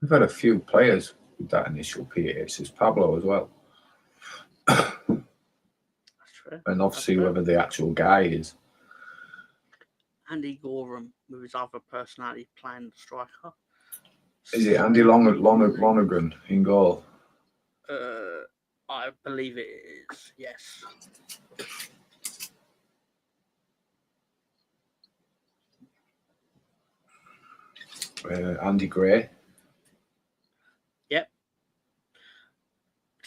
We've had a few players with that initial PH. There's Pablo as well. That's true. And obviously whether the actual guy is. Andy Gorham with his other personality playing the striker. Is it Andy Lonergan in goal? I believe it is, yes. Andy Gray. Yep.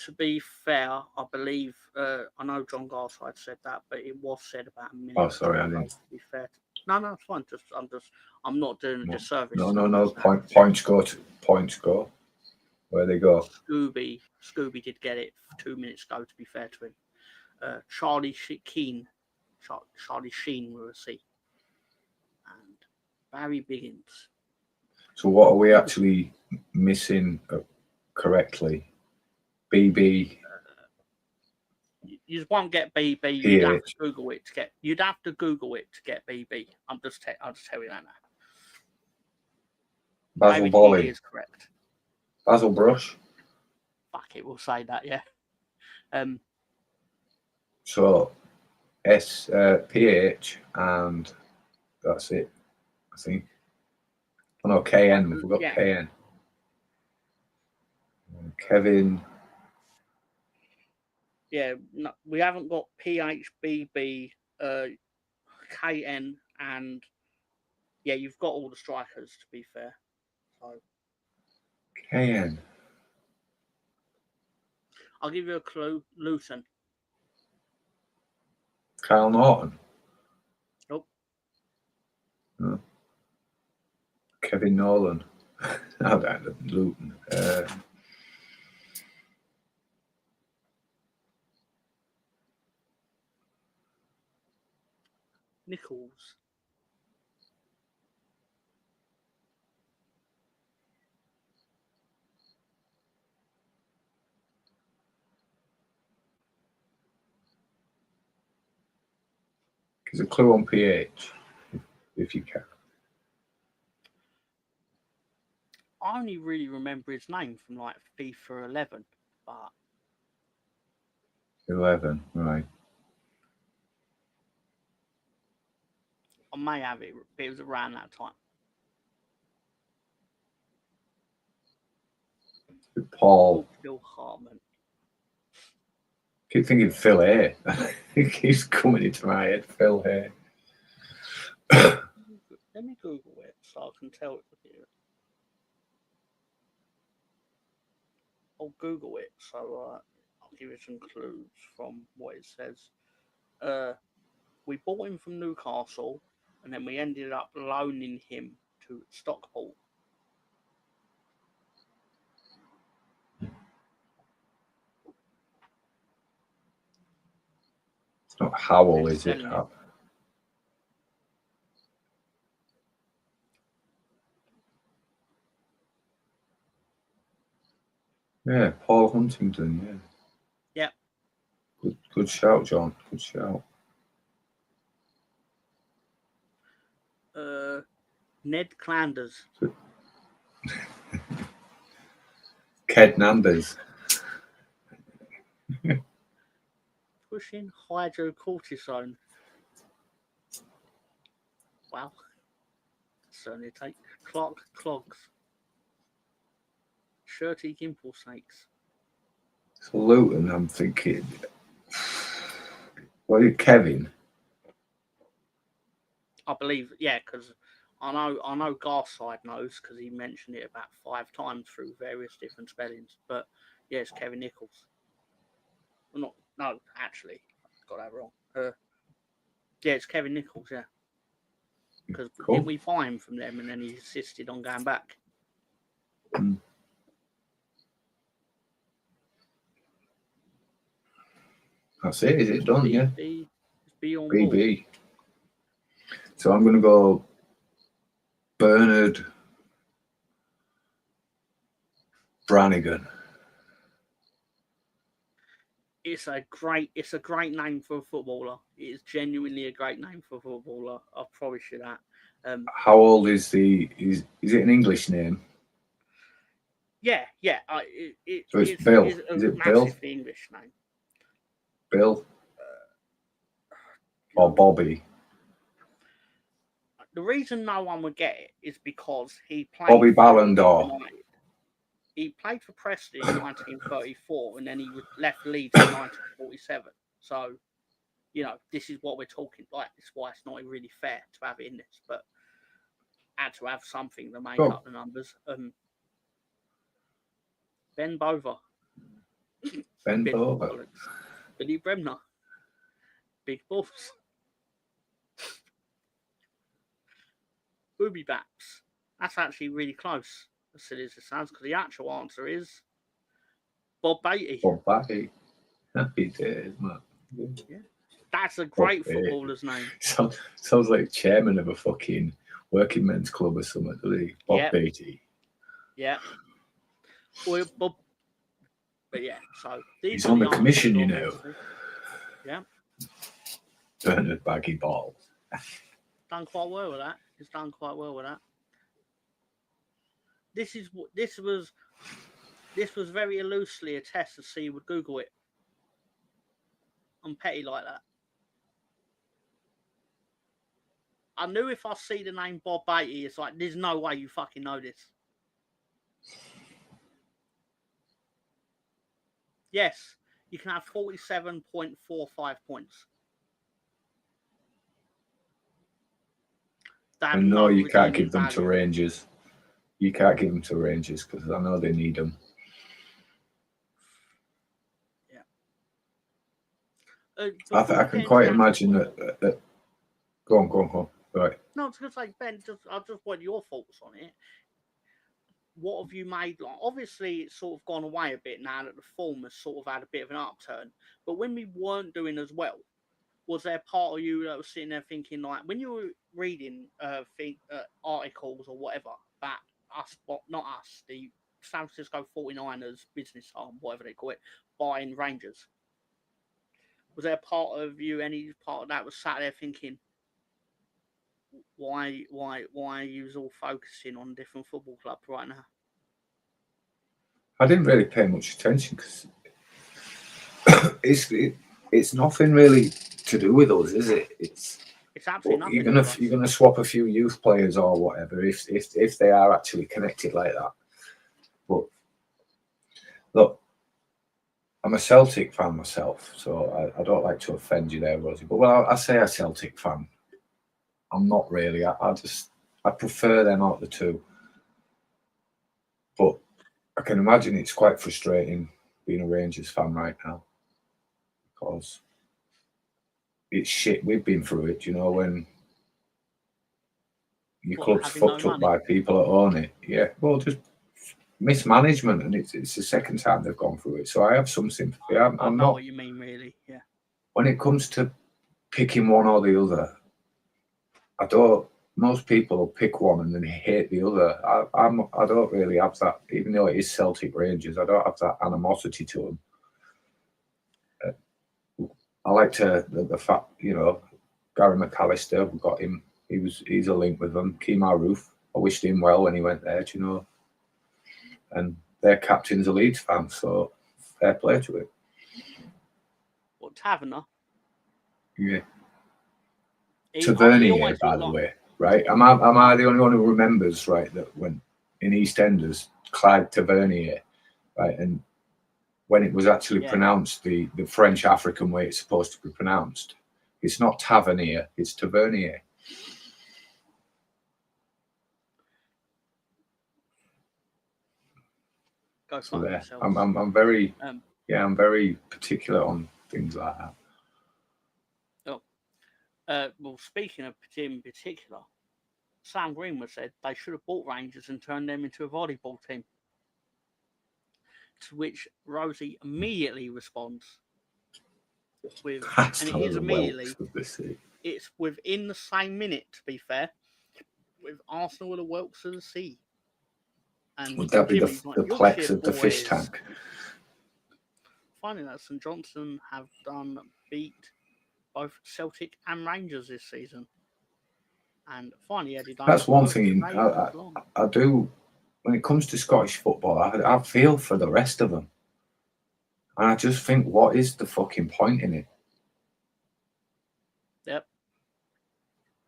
To be fair, I believe I know John Garside said that, but it was said about a minute. Oh, sorry, I didn't. To be fair, no, it's fine. I'm not doing a disservice. No. Points go. Where they go? Scooby did get it 2 minutes ago. To be fair to him, Charlie Sheen with a C, and Barry Biggins. So what are we actually missing correctly? BB. You won't get BB. You'd have to Google it to get. You'd have to Google it to get BB. I'll just tell you that now. Basil Volley is correct. Basil Brush. Fuck it, we'll say that. Yeah. So PH and that's it. I think. Oh no, KN. We've got KN. Kevin. Yeah, no, we haven't got PHBB, KN, and yeah, you've got all the strikers. To be fair, so KN. I'll give you a clue. Luton. Kyle Norton. Nope. No. Kevin Nolan. I don't know. Luton. Nichols. There's a clue on PH, if you can. I only really remember his name from like FIFA 11, but 11, right. I may have it, but it was around that time. Paul. Phil Hartman. Keep thinking Phil Hay. It keeps coming into my head, Phil Hay. Let me Google it so I can tell it with you. I'll Google it so I'll give you some clues from what it says. We bought him from Newcastle, and then we ended up loaning him to Stockport. It's not Howell, is it? Yeah, Paul Huntington, yeah. Yeah. Good shout, John. Good shout. Ned Clanders. Ked Nanders. Pushing hydrocortisone. Wow. Certainly take. Clark Clogs. Shirty Gimple Snakes. So Luton, I'm thinking. What is it, Kevin? I believe, yeah, because I know Garside knows because he mentioned it about 5 times through various different spellings. But yeah, it's Kevin Nichols. Well, no, actually, I got that wrong. Yeah, it's Kevin Nichols. Yeah, because didn't we buy him from them and then he insisted on going back? That's it. Is it done? Yeah. BB. So I'm going to go Bernard Brannigan. It's a great name for a footballer. It is genuinely a great name for a footballer. I promise you that. How old is is it an English name? Yeah. So it's Bill. Is it Bill? English name. Bill or Bobby? The reason no one would get it is because he played Bobby Ballon d'Or. He played for Preston in 1934 and then he left Leeds in 1947. So, this is what we're talking like. This is why it's not really fair to have it in this, but had to have something to make up the numbers. Ben Bova. Ben Bova. Billy Bremner. Big Balls. Booby Baps. That's actually really close, as silly as it sounds, because the actual answer is Bob Beatty. Bob Beatty. Happy days, man. Yeah. That's a great footballer's name. Sounds like chairman of a fucking working men's club or something, doesn't he? Bob Beatty. Yeah. Well, Bob. But yeah, so he's on the commission, Yeah. Bernard Baggy Balls. Done quite well with that. He's done quite well with that. This was very loosely a test to see you would Google it. I'm petty like that. I knew if I see the name Bob Beatty, it's like, there's no way you fucking know this. Yes, you can have 47.45 points. And no, you can't give them to Rangers. You can't give them to Rangers because I know they need them. Yeah. I can quite imagine that. Go on. Right. No, I was going to say, Ben, I just want your thoughts on it. What have you made? Like, obviously, it's sort of gone away a bit now that the form has sort of had a bit of an upturn. But when we weren't doing as well, was there part of you that was sitting there thinking, like, when you were reading articles or whatever about us, well, not us, the San Francisco 49ers business arm, whatever they call it, buying Rangers? Was there part of you, any part of that was sat there thinking, why are you all focusing on different football club right now? I didn't really pay much attention because it's nothing really to do with us, is it? It's absolutely nothing. You're gonna swap a few youth players or whatever if they are actually connected like that. But look, I'm a Celtic fan myself, so I don't like to offend you there, Rosie. But I say a Celtic fan. I'm not really. I prefer them out of the two. But I can imagine it's quite frustrating being a Rangers fan right now because it's shit. We've been through it, you know, when your club's fucked up by people that own it. Yeah, well, just mismanagement, and it's the second time they've gone through it. So I have some sympathy. I'm not what you mean, really. Yeah. When it comes to picking one or the other, I don't. Most people will pick one and then hate the other. I don't really have that, even though it is Celtic Rangers. I don't have that animosity to them. I like the fact, you know, Gary McAllister. We got him. He's a link with them. Kemar Roof. I wished him well when he went there. Do you know? And their captain's a Leeds fan, so fair play to it. What, Taverner? Yeah. Tavernier, by the way. Right? Am I the only one who remembers, right, that when in EastEnders, Clyde Tavernier, right, and when it was actually pronounced the French African way it's supposed to be pronounced, it's not Tavernier, it's Tavernier. So there, I'm very I'm very particular on things like that. Well, speaking of in particular, Sam Greenwood said they should have bought Rangers and turned them into a volleyball team. To which Rosie immediately responds with, and it is immediately, it's within the same minute, to be fair, with Arsenal with the Welks of the Sea. And would that be the plex of the fish tank? Finding that St Johnstone have beat both Celtic and Rangers this season. And finally, Eddie Dunn. That's one thing I do. When it comes to Scottish football, I feel for the rest of them. And I just think, what is the fucking point in it? Yep.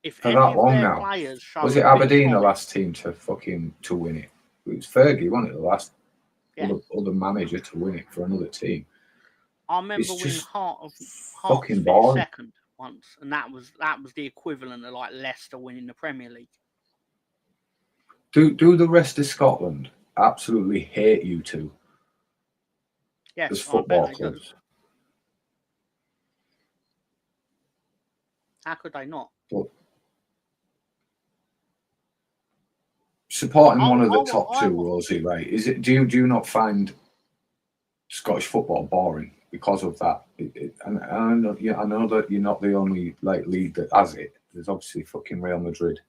If for that long now. Was it Aberdeen the last team to win it? It was Fergie, wasn't it? The last other manager to win it for another team. I remember when Hearts finished second once, and that was the equivalent of like Leicester winning the Premier League. Do the rest of Scotland absolutely hate you two? Yes, as football clubs. How could they not? But supporting one of the top two, Rosie, right? Is it? Do you not find Scottish football boring because of that? And I know that you're not the only league that has it. There's obviously fucking Real Madrid,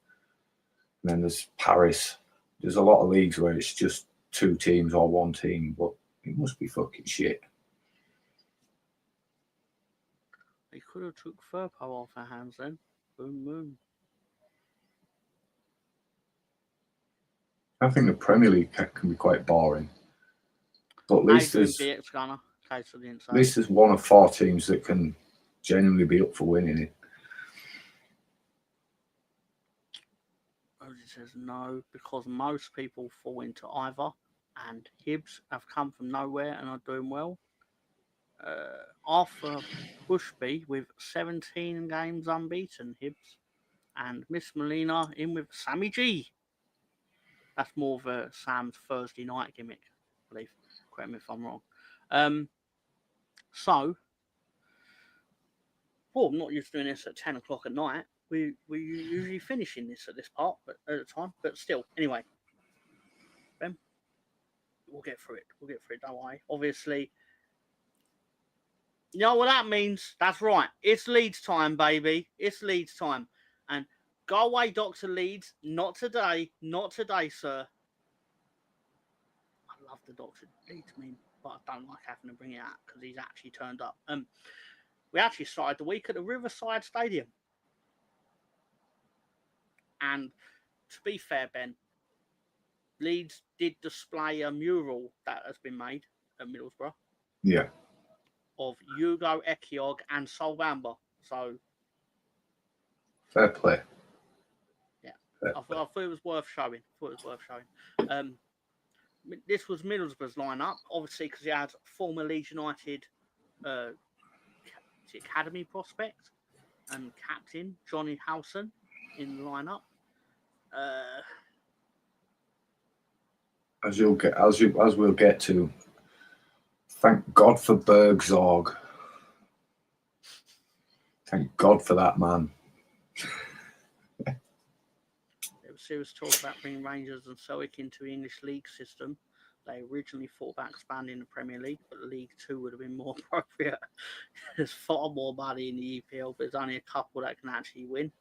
and then there's Paris. There's a lot of leagues where it's just two teams or one team, but it must be fucking shit. They could have took Firpo off their hands then. Boom, boom. I think the Premier League can be quite boring. But at least there's one of four teams that can genuinely be up for winning it. Rosie says no, because most people fall into either, and Hibs have come from nowhere and are doing well. Arthur Bushby with 17 games unbeaten, Hibs. And Miss Molina in with Sammy G. That's more of a Sam's Thursday night gimmick, I believe. Correct me if I'm wrong. I'm not used to doing this at 10 o'clock at night. We usually finishing this at this part at the time, but still. Anyway, Ben, we'll get through it. Don't worry. Obviously, you know what that means? That's right. It's Leeds time, baby. It's Leeds time. And go away, Dr. Leeds. Not today, sir. I love the Dr. Leeds meme, but I don't like having to bring it out because he's actually turned up. We actually started the week at the Riverside Stadium. And to be fair, Ben, Leeds did display a mural that has been made at Middlesbrough. Yeah. Of Hugo Ekiog and Sol Bamba. So fair play. Yeah. I thought it was worth showing. This was Middlesbrough's lineup, obviously, because he had former Leeds United academy prospect and captain Johnny Howson in the lineup. As we'll get to, thank God for Bergzorg. Thank God for that man. There was serious talk about bringing Rangers and Celtic into the English league system. They originally thought about expanding the Premier League, but League 2 would have been more appropriate. There's far more money in the EPL, but there's only a couple that can actually win.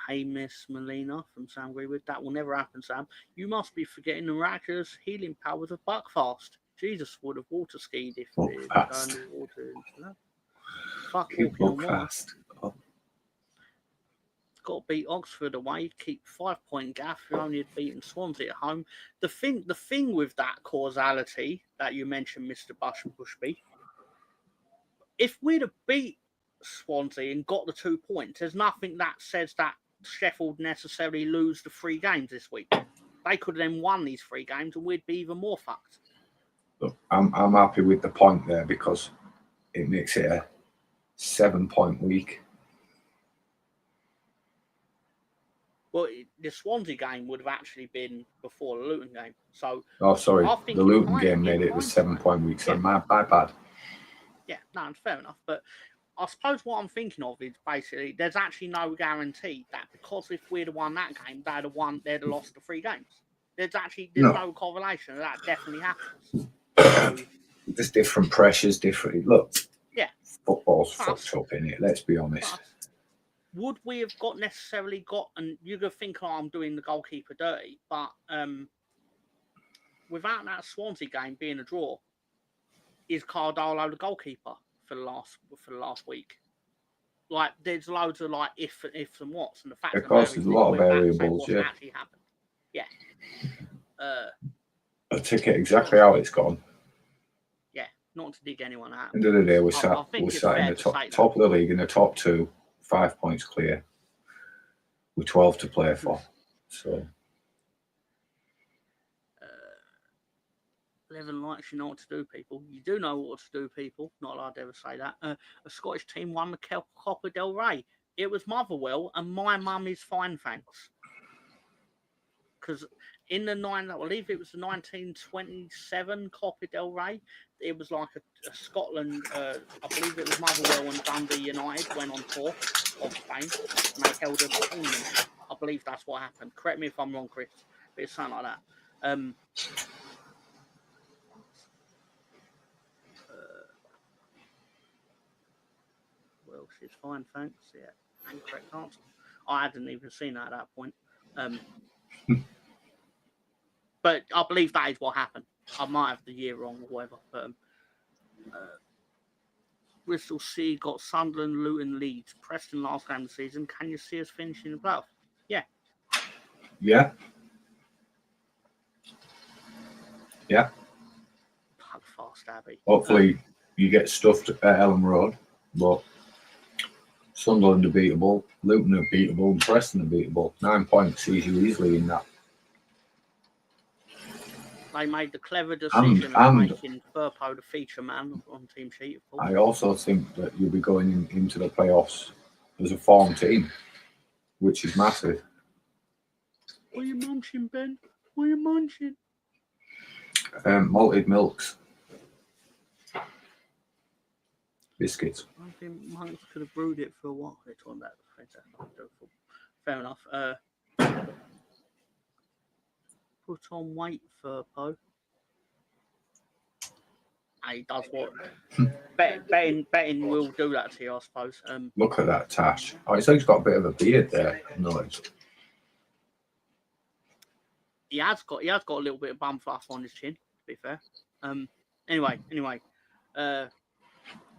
Hey, Miss Molina from Sam Greenwood. That will never happen, Sam. You must be forgetting the miraculous healing powers of Buckfast. Jesus would have water skied if it turned the water into that. Fuck walking on water. Oh. Got to beat Oxford away, keep 5-point gap. You only had beaten Swansea at home. The thing with that causality that you mentioned, Mr. Bushby, if we'd have beat Swansea and got the 2 points, there's nothing that says that Sheffield necessarily lose the 3 games this week. They could have then won these 3 games and we'd be even more fucked. Look, I'm happy with the point there because it makes it a 7-point week. Well, the Swansea game would have actually been before the Luton game. So, sorry, the Luton game made it a 7-point week. So my bad. Yeah, no, it's fair enough. But I suppose what I'm thinking of is basically there's actually no guarantee that because if we'd have won that game, they'd have lost the 3 games. There's no correlation that definitely happens. So, there's different pressures, different. Look, yeah, football's fucked up, innit? Let's be honest. Would we have necessarily got, and you're going to think I'm doing the goalkeeper dirty, but without that Swansea game being a draw, is Cardolo the goalkeeper for the last week? Like, there's loads of like ifs and whats, and the fact of course, there's a lot of variables. Yeah, actually happened. Yeah. I take it exactly how it's gone. Yeah, not to dig anyone out. End of the day, we're sat in the top of the league, in the top 2, 5 points clear, with 12 to play for. So, 11 likes, you know what to do, people. You do know what to do, people. Not that I'd ever say that. A Scottish team won the Copa del Rey. It was Motherwell, and my mum is fine, thanks. Because in the I believe it was the 1927 Copa del Rey. It was like a Scotland. I believe it was Motherwell and Bandi United went on tour of Spain, and they held a tournament. I believe that's what happened. Correct me if I'm wrong, Chris, but it's something like that. Well, she's fine, thanks. Yeah, incorrect answer. I hadn't even seen that at that point. But I believe that is what happened. I might have the year wrong or whatever. But Bristol City got Sunderland, Luton, Leeds, Preston last game of the season. Can you see us finishing the playoff? Yeah. Yeah. Yeah. Pug fast, Abby. Hopefully you get stuffed at Ellen Road, but Sunderland are beatable, Luton are beatable, and Preston are beatable. 9 points sees you easily in that. They made the clever decision of making Firpo the feature man on team sheet. Of course. I also think that you'll be going into the playoffs as a form team, which is massive. What are you munching, Ben? What are you munching? Malted milks. Biscuits. I think Monks could have brewed it for a while. They're talking about fair enough. Put on weight, Firpo. He does what betting will do that to you, I suppose. Look at that tash. Oh, it's like he's got a bit of a beard there. No, he has got a little bit of bum fluff on his chin. To be fair. Anyway.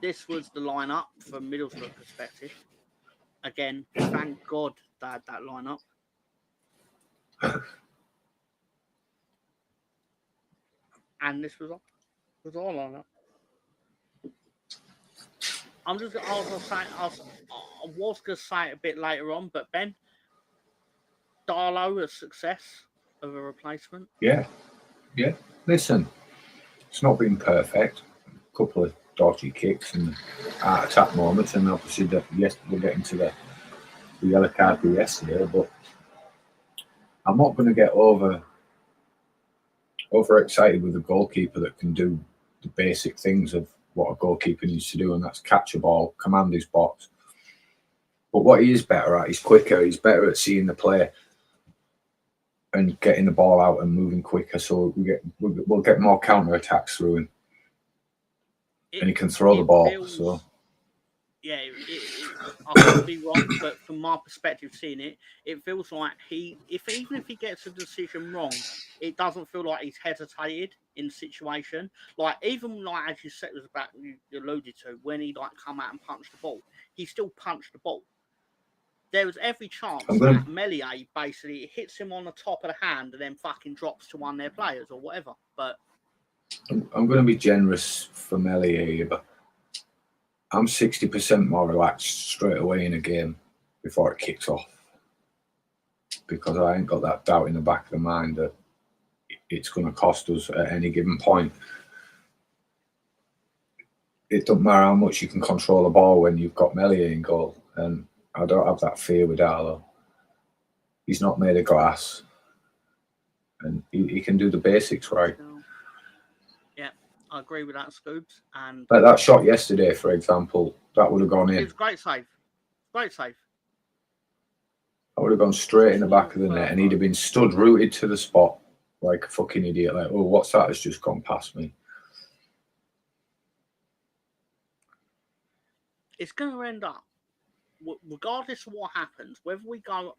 This was the lineup from Middlesbrough perspective. Again, thank God they had that lineup. And this was our lineup. I was going to say it a bit later on, but Ben, Darlow, a success of a replacement. Yeah. Listen, it's not been perfect. A couple of dodgy kicks and out attack moments, and obviously we're getting to the yellow card for yesterday. But I'm not going to get overexcited with a goalkeeper that can do the basic things of what a goalkeeper needs to do, and that's catch a ball, command his box. But what he is better at, he's quicker. He's better at seeing the play and getting the ball out and moving quicker. So we'll get more counter attacks through him. And he can throw the ball. So yeah, I could be wrong, but from my perspective, seeing it feels like even if he gets a decision wrong, it doesn't feel like he's hesitated in the situation. Like even like as you said, was about you alluded to when he like come out and punched the ball, he still punched the ball. There was every chance that Melier basically hits him on the top of the hand and then fucking drops to one of their players or whatever. But I'm going to be generous for Melier here, but I'm 60% more relaxed straight away in a game before it kicks off, because I ain't got that doubt in the back of the mind that it's going to cost us at any given point. It doesn't matter how much you can control the ball when you've got Melier in goal, and I don't have that fear with Darlow. He's not made of glass, and he can do the basics right. Yeah, I agree with that, Scoobs. And like that shot yesterday, for example, that would have gone in. It was great save. Great save. I would have gone straight in the back of the net, and he'd have been stood rooted to the spot like a fucking idiot. Like, oh, what's that? Has just gone past me. It's going to end up, regardless of what happens, whether we go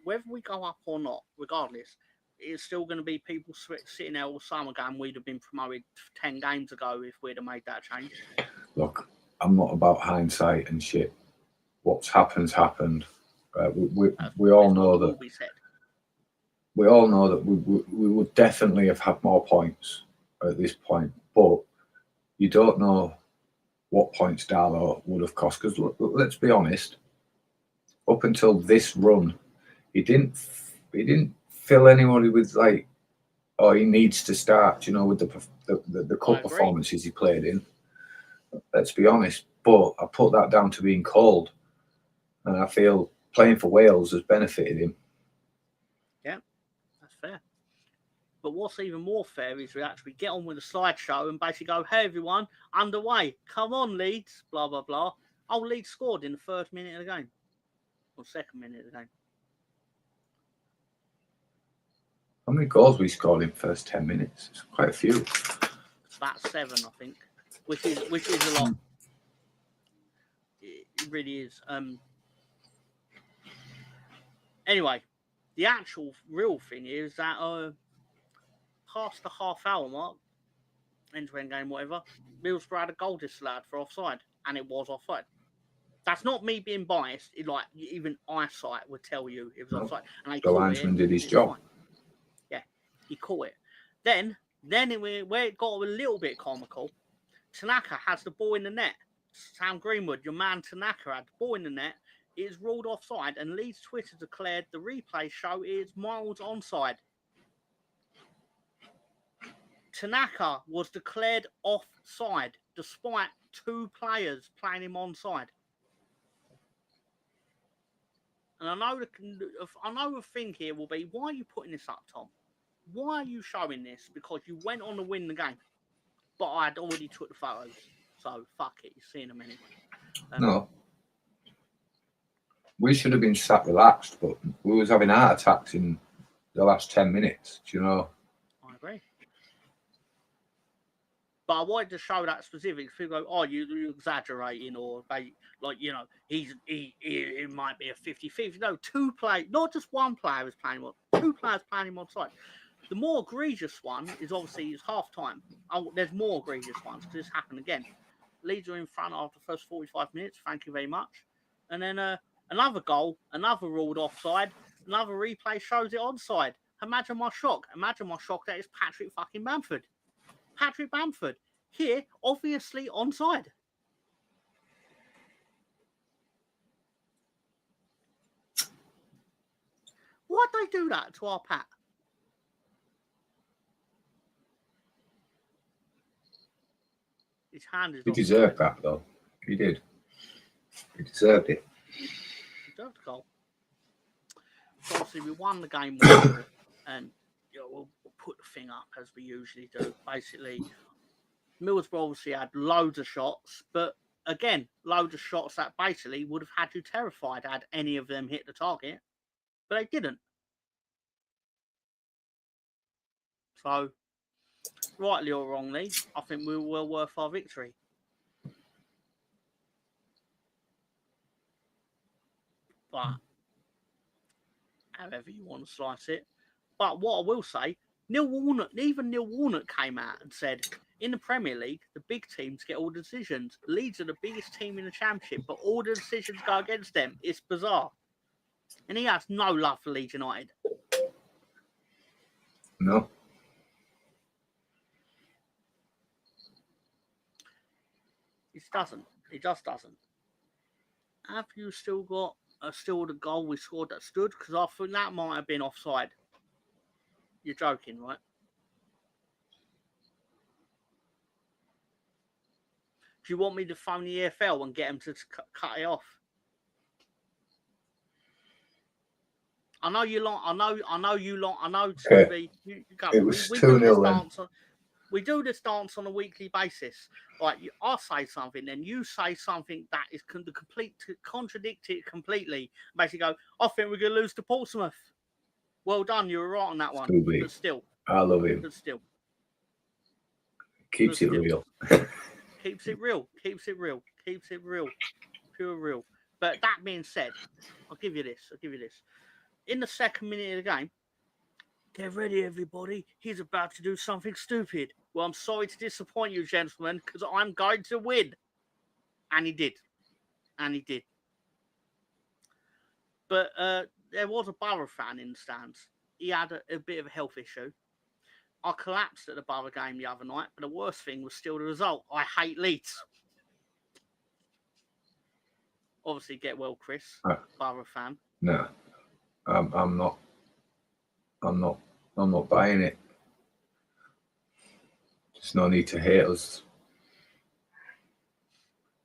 up or not, regardless, it's still going to be people sitting there all summer going, we'd have been promoted 10 games ago if we'd have made that change. Look, I'm not about hindsight and shit. What's happened. We all know that. We all know that we would definitely have had more points at this point, but you don't know what points Darlow would have cost. Because let's be honest, up until this run, he didn't fill anybody with like, oh, he needs to start. You know, with the cup performances he played in. Let's be honest, but I put that down to being cold, and I feel playing for Wales has benefited him. Yeah, that's fair. But what's even more fair is we actually get on with the slideshow and basically go, hey, everyone, underway. Come on, Leeds, blah, blah, blah. Oh, Leeds scored in the first minute of the game. Or second minute of the game. How many goals we scored in the first 10 minutes? It's quite a few. About 7, I think. Which is a lot. It really is. Anyway, the actual real thing is that past the half-hour mark, end-to-end game, whatever, Middlesbrough had a goal disallowed for offside, and it was offside. That's not me being biased. Like even eyesight would tell you it was offside. And the linesman did his job. Fine. Yeah, he caught it. Then where it got a little bit comical, Tanaka has the ball in the net. Sam Greenwood, your man Tanaka, had the ball in the net. It is ruled offside, and Leeds Twitter declared the replay show is miles onside. Tanaka was declared offside despite 2 players playing him onside. And I know the thing here will be, why are you putting this up, Tom? Why are you showing this? Because you went on to win the game. But I'd already took the photos. So, fuck it. You're seeing them anyway. No. We should have been sat relaxed, but we was having heart attacks in the last 10 minutes. Do you know? I agree. But I wanted to show that specifics. People go, oh, you're exaggerating, or they, like, you know, he might be a 50-50. No, 2 players, not just 1 player is playing him, 2 players playing him on side. The more egregious one is obviously his half time. Oh, there's more egregious ones because this happened again. Leeds are in front after the first 45 minutes. Thank you very much. And then another goal, another ruled offside, another replay shows it onside. Imagine my shock. Imagine my shock that it's Patrick fucking Bamford. Patrick Bamford. Here, obviously onside. Why'd they do that to our Pat? His hand is He deserved that, though. He did. He deserved it. He deserved the goal. So obviously, we won the game 1-0, and you know, we'll put the thing up as we usually do. Basically, Middlesbrough obviously had loads of shots, but again, loads of shots that basically would have had you terrified had any of them hit the target, but they didn't. So, rightly or wrongly, I think we were well worth our victory. But, however you want to slice it. But what I will say, even Neil Warnock came out and said, in the Premier League, the big teams get all the decisions. Leeds are the biggest team in the Championship, but all the decisions go against them. It's bizarre. And he has no love for Leeds United. No. He doesn't. He just doesn't. Have you still got the goal we scored that stood? Because I think that might have been offside. You're joking, right? Do you want me to phone the EFL and get them to cut it off? I know you lot. I know you lot. I know, Scooby. You go. It was 2-0 we do this dance on a weekly basis. Like, I say something, then you say something that is contradict it completely. Basically, go, I think we're going to lose to Portsmouth. Well done, you were right on that one. Scooby. But still. I love him. But still. Keeps it real. Keeps it real. Keeps it real. Keeps it real. Pure real. But that being said, I'll give you this. In the second minute of the game, get ready, everybody. He's about to do something stupid. Well, I'm sorry to disappoint you, gentlemen, because I'm going to win. And he did. But there was a Borough fan in the stands. He had a bit of a health issue. I collapsed at the Borough game the other night, but the worst thing was still the result. I hate Leeds. Obviously, get well, Chris. Borough fan. No, I'm not buying it. There's no need to hate us.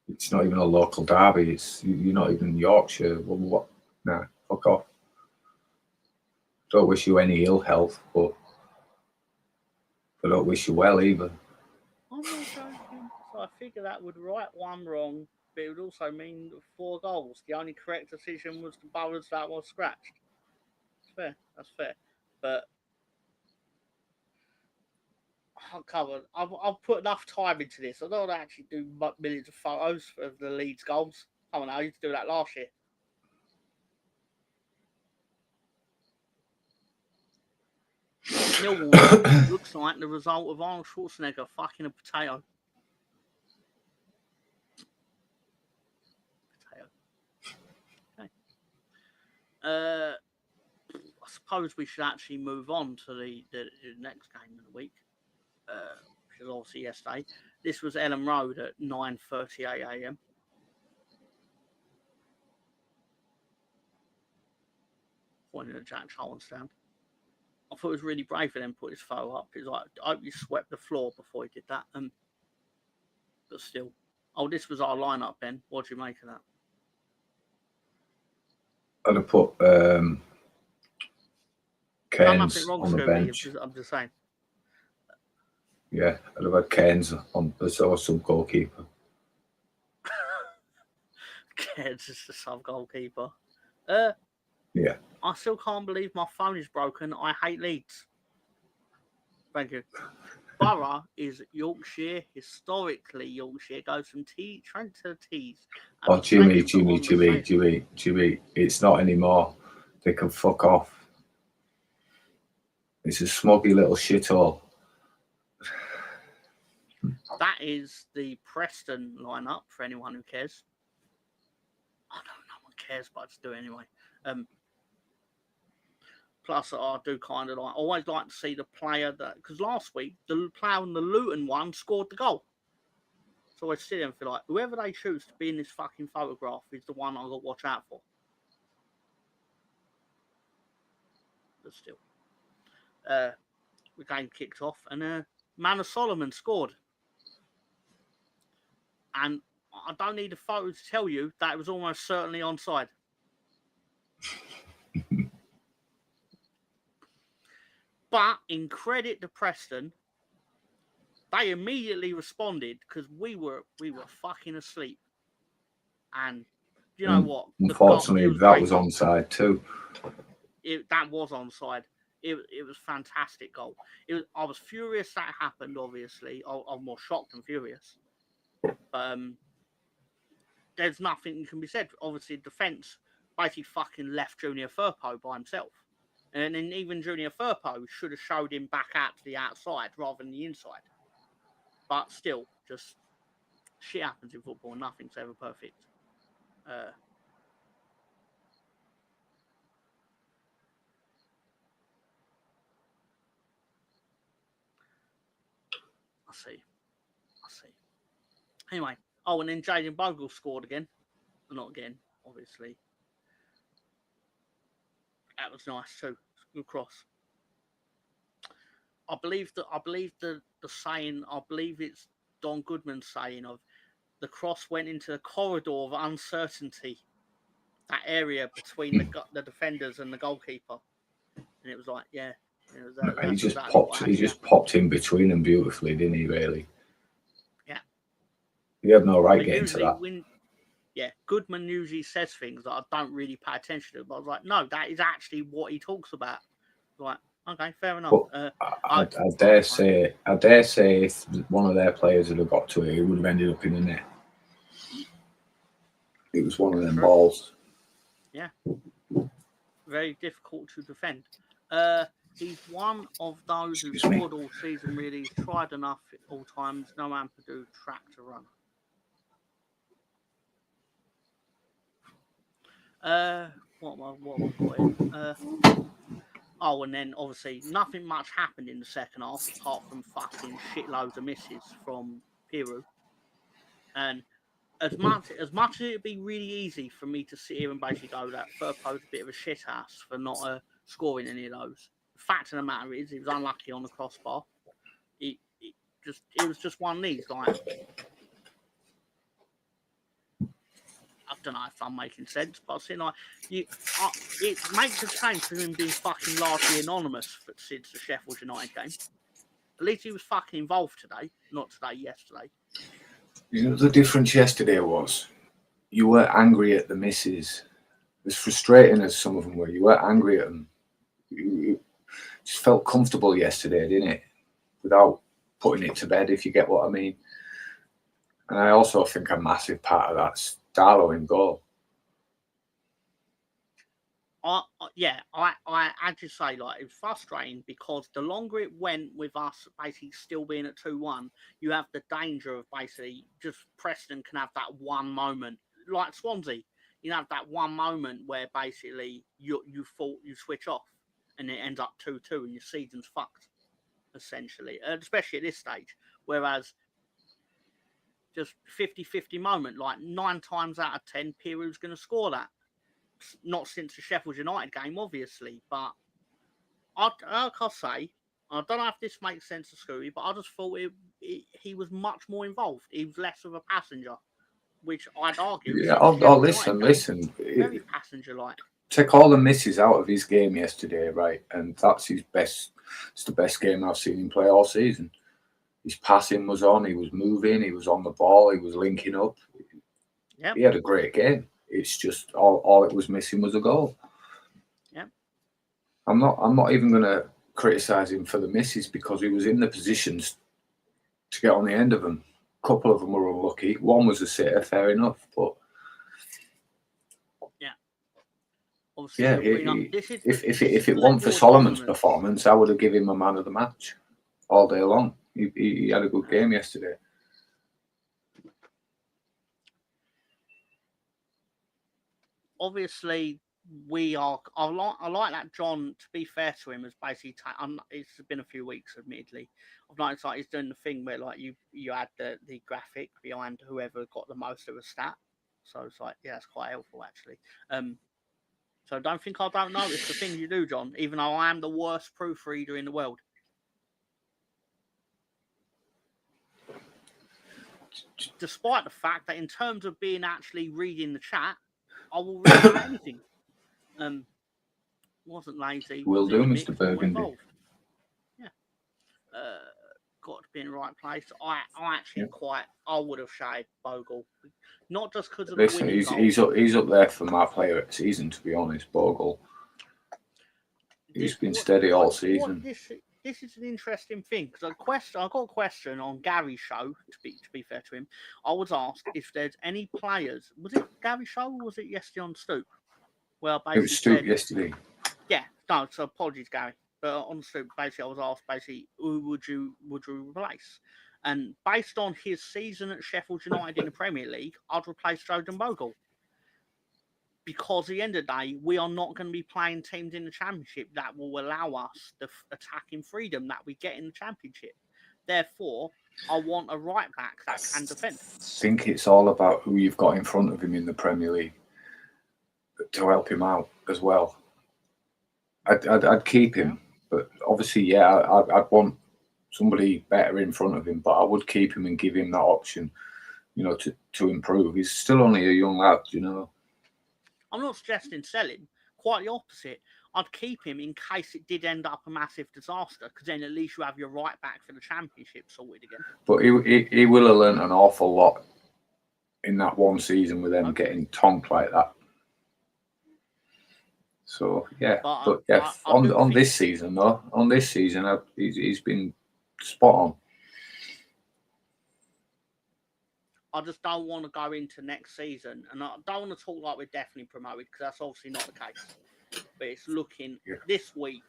It's not even a local derby. You're not even Yorkshire. What? Nah, fuck off. Don't wish you any ill health, but I don't wish you well either. I'm not joking. So I figure that would right one wrong, but it would also mean 4 goals. The only correct decision was the Boroughs that was scratched. That's fair. But I've put enough time into this. I don't actually do millions of photos of the Leeds goals. Come on, I used to do that last year. Millwall looks like the result of Arnold Schwarzenegger fucking a potato. Okay. I suppose we should actually move on to the next game of the week. Which was obviously yesterday. This was Ellen Road at 9:38 a.m. Pointing at Jack Charlton stand. I thought it was really brave of them to put his photo up. It was like, I hope you swept the floor before he did that. But still. Oh, this was our lineup, Ben. What do you make of that? I'd have put Keynes wrong, on the bench. I'm just saying. Yeah, I'd have had Keynes on as our sub-goalkeeper. Keynes is the sub-goalkeeper. Yeah. I still can't believe my phone is broken. I hate Leeds. Thank you. Borough is Yorkshire. Historically, Yorkshire goes from Trent to Tees. Oh, Jimmy. It's not anymore. They can fuck off. It's a smoggy little shithole. That is the Preston lineup for anyone who cares. I don't know, no one cares, but I just do it anyway. Plus, I do kind of always like to see the player that, because last week the player on the Luton one scored the goal. So I sit there and feel like whoever they choose to be in this fucking photograph is the one I've got to watch out for. But still, the game kicked off and Manor Solomon scored. And I don't need a photo to tell you that it was almost certainly onside. But in credit to Preston, they immediately responded because we were fucking asleep. And you know what? Unfortunately, that was onside too. That was onside. It was a fantastic goal. I was furious that happened, obviously. I'm more shocked than furious. But there's nothing that can be said. Obviously, defence basically fucking left Junior Firpo by himself. And then even Junior Firpo should have showed him back out to the outside rather than the inside. But still, just shit happens in football. Nothing's ever perfect. I see. Anyway. Oh, and then Jaden Bogle scored again. Not again, obviously. That was nice too. Good cross. I believe the saying. I believe it's Don Goodman's saying of the cross went into the corridor of uncertainty. That area between the defenders and the goalkeeper, and it was like, yeah. It was that, he just popped in between them beautifully, didn't he? Really. Yeah. He had no right getting to that. Goodman usually says things that I don't really pay attention to, but I was like, no, that is actually what he talks about. Like, okay, fair enough. I dare say, if one of their players had got to it, it would have ended up in the net. It was one of them balls. Yeah, very difficult to defend. He's one of those who scored all season. Really, he's tried enough at all times. No man could do track to run. What have I got in? Oh, and then obviously nothing much happened in the second half apart from fucking shitloads of misses from Piru. And as much as it'd be really easy for me to sit here and basically go that Firpo's a bit of a shit ass for not scoring any of those. The fact of the matter is, he was unlucky on the crossbar. It was just one of these. Like, I don't know if I'm making sense, but I see like it makes a change for him being fucking largely anonymous since the Sheffield United game. At least he was fucking involved today, not today, yesterday. You know, the difference yesterday was you were angry at the misses. As frustrating as some of them were, you were angry at them. You just felt comfortable yesterday, didn't it? Without putting it to bed, if you get what I mean. And I also think a massive part of that's Darlow in goal. I had to say, like, it was frustrating because the longer it went with us basically still being at 2-1, you have the danger of basically just Preston can have that one moment, like Swansea. You have that one moment where basically you switch off and it ends up 2-2 and your season's fucked, essentially, especially at this stage. Whereas just 50-50 moment, like 9 times out of 10, Piru's going to score that. Not since the Sheffield United game, obviously, but like I say, I don't know if this makes sense to Scooby, but I just thought he was much more involved. He was less of a passenger, which I'd argue. Yeah, listen. Very passenger-like. Take all the misses out of his game yesterday, right? And that's his best. It's the best game I've seen him play all season. His passing was on. He was moving. He was on the ball. He was linking up. Yep. He had a great game. It's just all it was missing was a goal. Yep. I'm not even going to criticise him for the misses because he was in the positions to get on the end of them. A couple of them were unlucky. One was a sitter, fair enough, but obviously, if it weren't for Solomon's performance, I would have given him a man of the match all day long. He had a good game yesterday. Obviously, I like that John. To be fair to him, has basically it's been a few weeks, admittedly. I've noticed like he's doing the thing where like you add the graphic behind whoever got the most of a stat. So it's like it's quite helpful actually. So don't think I don't notice the things you do, John, even though I am the worst proofreader in the world. Despite the fact that in terms of being actually reading the chat, I will read anything. Wasn't lazy. Will do, Mr. Burgundy. Yeah. Got to be in the right place. I actually I would have shaded Bogle. Not just because of the winning goal. He's up there for my player of the season, to be honest, Bogle. He's been steady all season. This is an interesting thing because I got a question on Gary's show. To be fair to him, I was asked if there's any players. Was it Gary's show or was it yesterday on Stoop? Well, basically, it was Stoop yesterday. Yeah, no. So apologies, Gary. But on Stoop, basically, I was asked who would you replace? And based on his season at Sheffield United in the Premier League, I'd replace Jordan Bogle. Because at the end of the day, we are not going to be playing teams in the Championship that will allow us the attacking freedom that we get in the Championship. Therefore, I want a right back that can defend. I think it's all about who you've got in front of him in the Premier League to help him out as well. I'd keep him, but obviously, I'd want somebody better in front of him, but I would keep him and give him that option, to improve. He's still only a young lad, I'm not suggesting sell him. Quite the opposite. I'd keep him in case it did end up a massive disaster, because then at least you have your right back for the Championship sorted again. But he will have learned an awful lot in that one season with them getting tonked like that. So on this season though, he's been spot on. I just don't want to go into next season, and I don't want to talk like we're definitely promoted, because that's obviously not the case. But it's looking this week.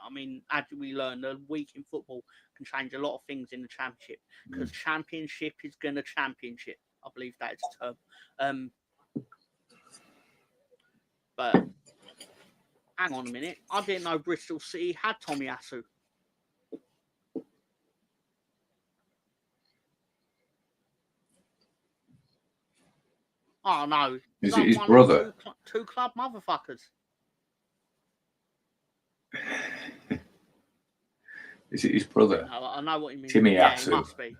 I mean, as we learned, a week in football can change a lot of things in the Championship, because Championship is going to Championship. I believe that is the term. But hang on a minute. I didn't know Bristol City had Tomiyasu. Oh, no. Is it his brother? Two club motherfuckers. Is it his brother? No, I know what you mean. Tomiyasu. Yeah, it must be.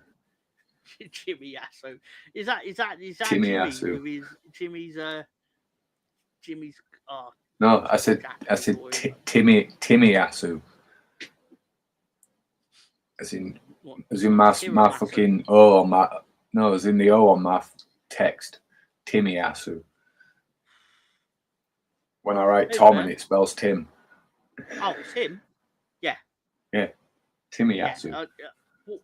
Tomiyasu. Is that Tomiyasu. Jimmy's No, I said Tomiyasu. As in my fucking O on my as in the O on my text. Tomiyasu. When I write Tom and it spells Tim. Oh, it's him? Yeah. Yeah. Tomiyasu. Yeah.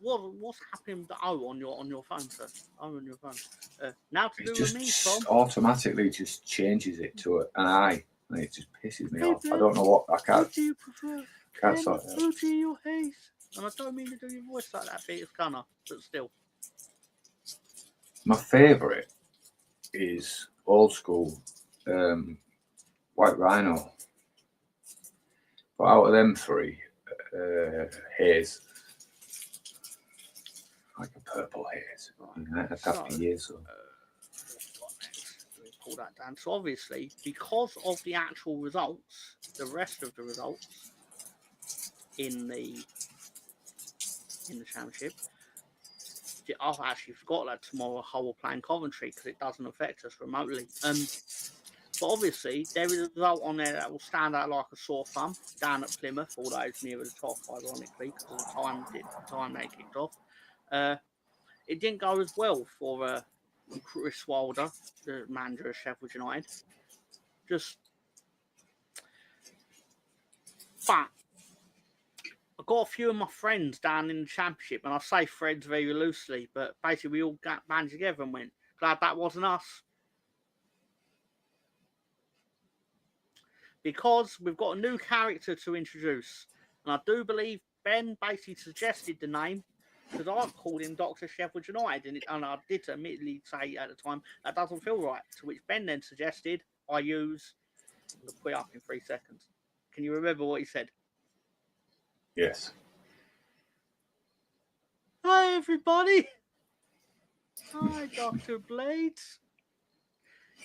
What's happening with the O on your phone, sir? O on your phone. Now to do with me, Tom. Automatically just changes it to an I. And it just pisses me off. I don't know what I can't. What do you prefer? Can't sort it out. Your haze. And I don't mean to do your voice like that, Peter Scanner, but still. My favourite is old school White Rhino. But out of them three, haze. Like a purple haze. I've had for years. So. Pull that down. So obviously, because of the actual results, the rest of the results, in the Championship. I've actually forgot that tomorrow Hull will play in Coventry because it doesn't affect us remotely. But obviously there is a result on there that will stand out like a sore thumb down at Plymouth, although it's nearer the top, ironically, because of the time they kicked off. It didn't go as well for Chris Wilder, the manager of Sheffield United. But I've got a few of my friends down in the Championship, and I say friends very loosely, but basically we all got banded together and went, glad that wasn't us. Because we've got a new character to introduce. And I do believe Ben basically suggested the name, because I've called him Dr. Sheffield United, and I did admittedly say at the time, that doesn't feel right. To which Ben then suggested I use, I'm going to put it up in 3 seconds. Can you remember what he said? Yes. Hi, everybody. Hi, Dr. Blades.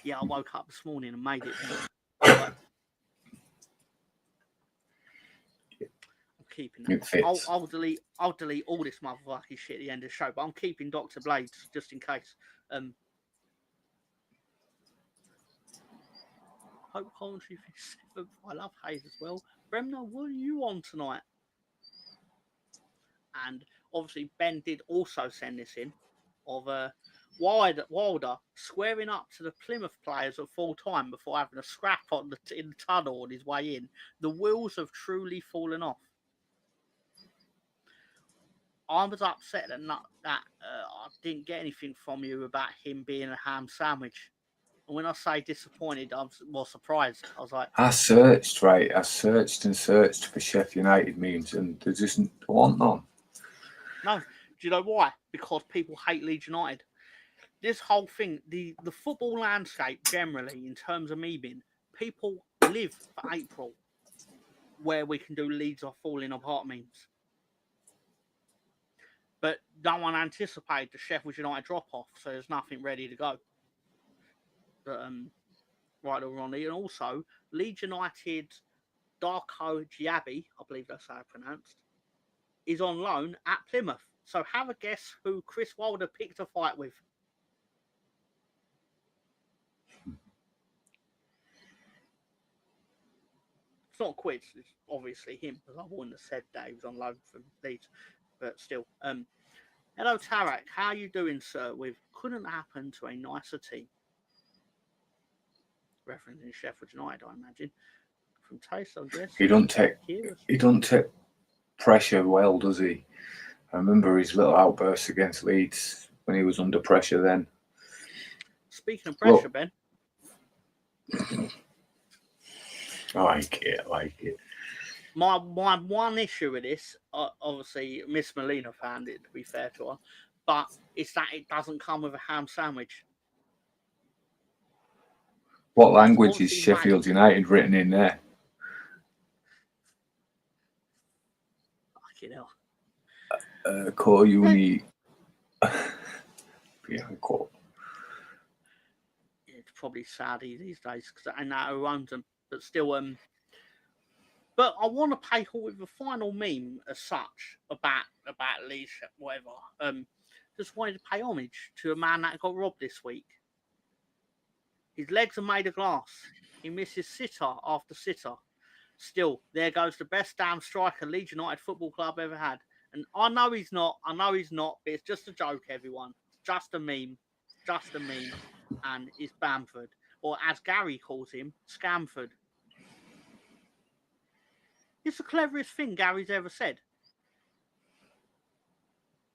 Yeah, I woke up this morning and made it. I'm keeping that. I'll delete all this motherfucking shit at the end of the show, but I'm keeping Dr. Blades just in case. Hope Coventry finished 7th. I love Hayes as well. Bremner, what are you on tonight? And obviously Ben did also send this in of Wilder squaring up to the Plymouth players at full time before having a scrap in the tunnel on his way in. The wheels have truly fallen off. I was upset that I didn't get anything from you about him being a ham sandwich. And when I say disappointed, I was more surprised. I was like, I searched and searched for Sheffield United memes, and there just weren't none. No. Do you know why? Because people hate Leeds United. This whole thing, the football landscape generally, in terms of memeing, people live for April, where we can do Leeds are falling apart memes. But no one anticipated the Sheffield United drop-off, so there's nothing ready to go. But, right or wrongly, and also Leeds United Darko Diaby, I believe that's how it's pronounced, is on loan at Plymouth. So have a guess who Chris Wilder picked a fight with. It's not Quids, it's obviously him, because I wouldn't have said that he was on loan from Leeds. But still. Hello, Tarek. How are you doing, sir? With couldn't happen to a nicer team. Referencing Sheffield United, I imagine. From Taste, I guess. He don't take pressure well, does he? I remember his little outbursts against Leeds when he was under pressure then. Speaking of pressure, Ben. I like it. My one issue with this, obviously, Miss Molina found it, to be fair to her, but it's that it doesn't come with a ham sandwich. What language is Sheffield United written in there? Fucking hell. Uni. Bianco. It's probably Saudi these days, because I know who owns them, but still, But I want to pay with a final meme as such about leadership, whatever. Just wanted to pay homage to a man that got robbed this week. His legs are made of glass. He misses sitter after sitter. Still, there goes the best damn striker Leeds United Football Club ever had. And I know he's not, but it's just a joke, everyone. Just a meme. And it's Bamford. Or as Gary calls him, Scamford. It's the cleverest thing Gary's ever said.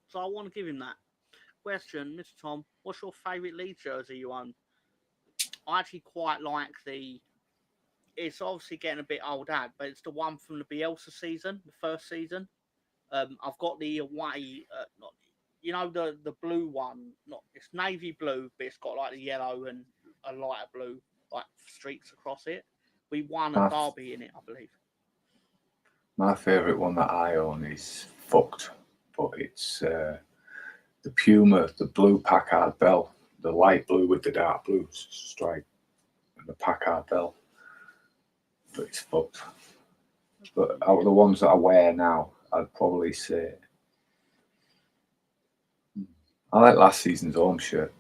So I want to give him that. Question, Mr. Tom, what's your favourite Leeds jersey you own? I actually quite like it's obviously getting a bit old ad, but it's the one from the Bielsa season, the first season. I've got the away, the blue one. It's navy blue, but it's got like the yellow and a lighter blue like streaks across it. We won a derby in it, I believe. My favourite one that I own is fucked, but it's the Puma, the blue Packard bell, the light blue with the dark blue stripe, and the Packard bell. But it's fucked. But out of the ones that I wear now, I'd probably say I like last season's home shirt.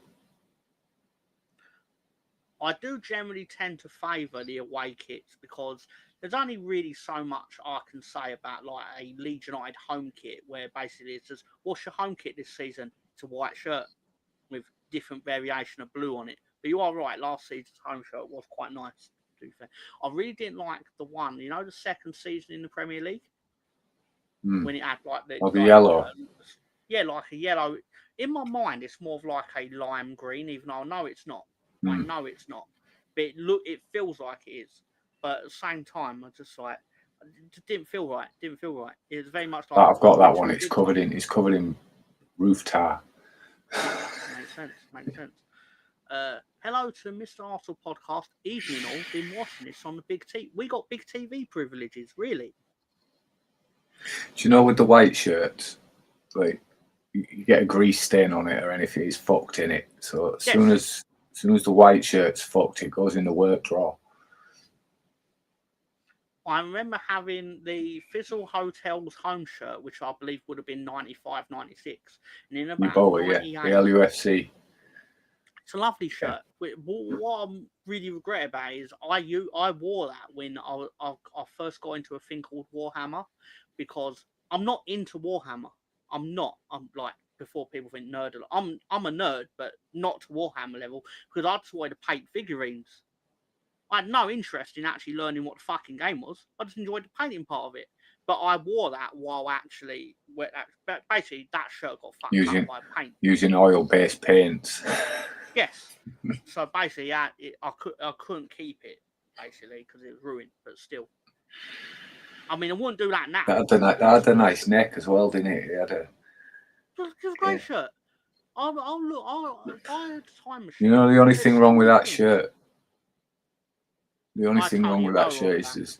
I do generally tend to favour the away kits because there's only really so much I can say about like a Leeds United home kit where basically it's just, what's your home kit this season? It's a white shirt with different variation of blue on it. But you are right, last season's home shirt was quite nice, to be fair. I really didn't like the one, the second season in the Premier League? When it had like the yellow. Like a yellow. In my mind, it's more of like a lime green, even though I know it's not. I know it's not, but it feels like it is. But at the same time, I just like it didn't feel right. It was very much like I've got that one. It's covered in roof tar. Makes sense. Hello to Mr. Arsenal podcast. Evening all. Been watching this on the big TV. We got big TV privileges, really. Do you know with the white shirts, like you get a grease stain on it or anything, it's fucked in it. So as soon as the white shirt's fucked, it goes in the work drawer. I remember having the Fizzle Hotel's home shirt, which I believe would have been 95, 96. And in about 98, the LUFC. It's a lovely shirt. Yeah. What I really regret about it is I wore that when I first got into a thing called Warhammer, because I'm not into Warhammer. I'm not. I'm like, before people think nerd. I'm a nerd, but not to Warhammer level, because I just wanted to paint figurines. I had no interest in actually learning what the fucking game was. I just enjoyed the painting part of it. But I wore that while actually, basically that shirt got fucked up by paint. Using oil-based paints. Yes. So basically, I couldn't keep it, basically, because it was ruined, but still. I mean, I wouldn't do that now. That had a nice neck as well, didn't it? It had a... It was a great shirt. I'll buy a time machine. You know, the only thing wrong with that shirt... The only thing wrong with that shirt is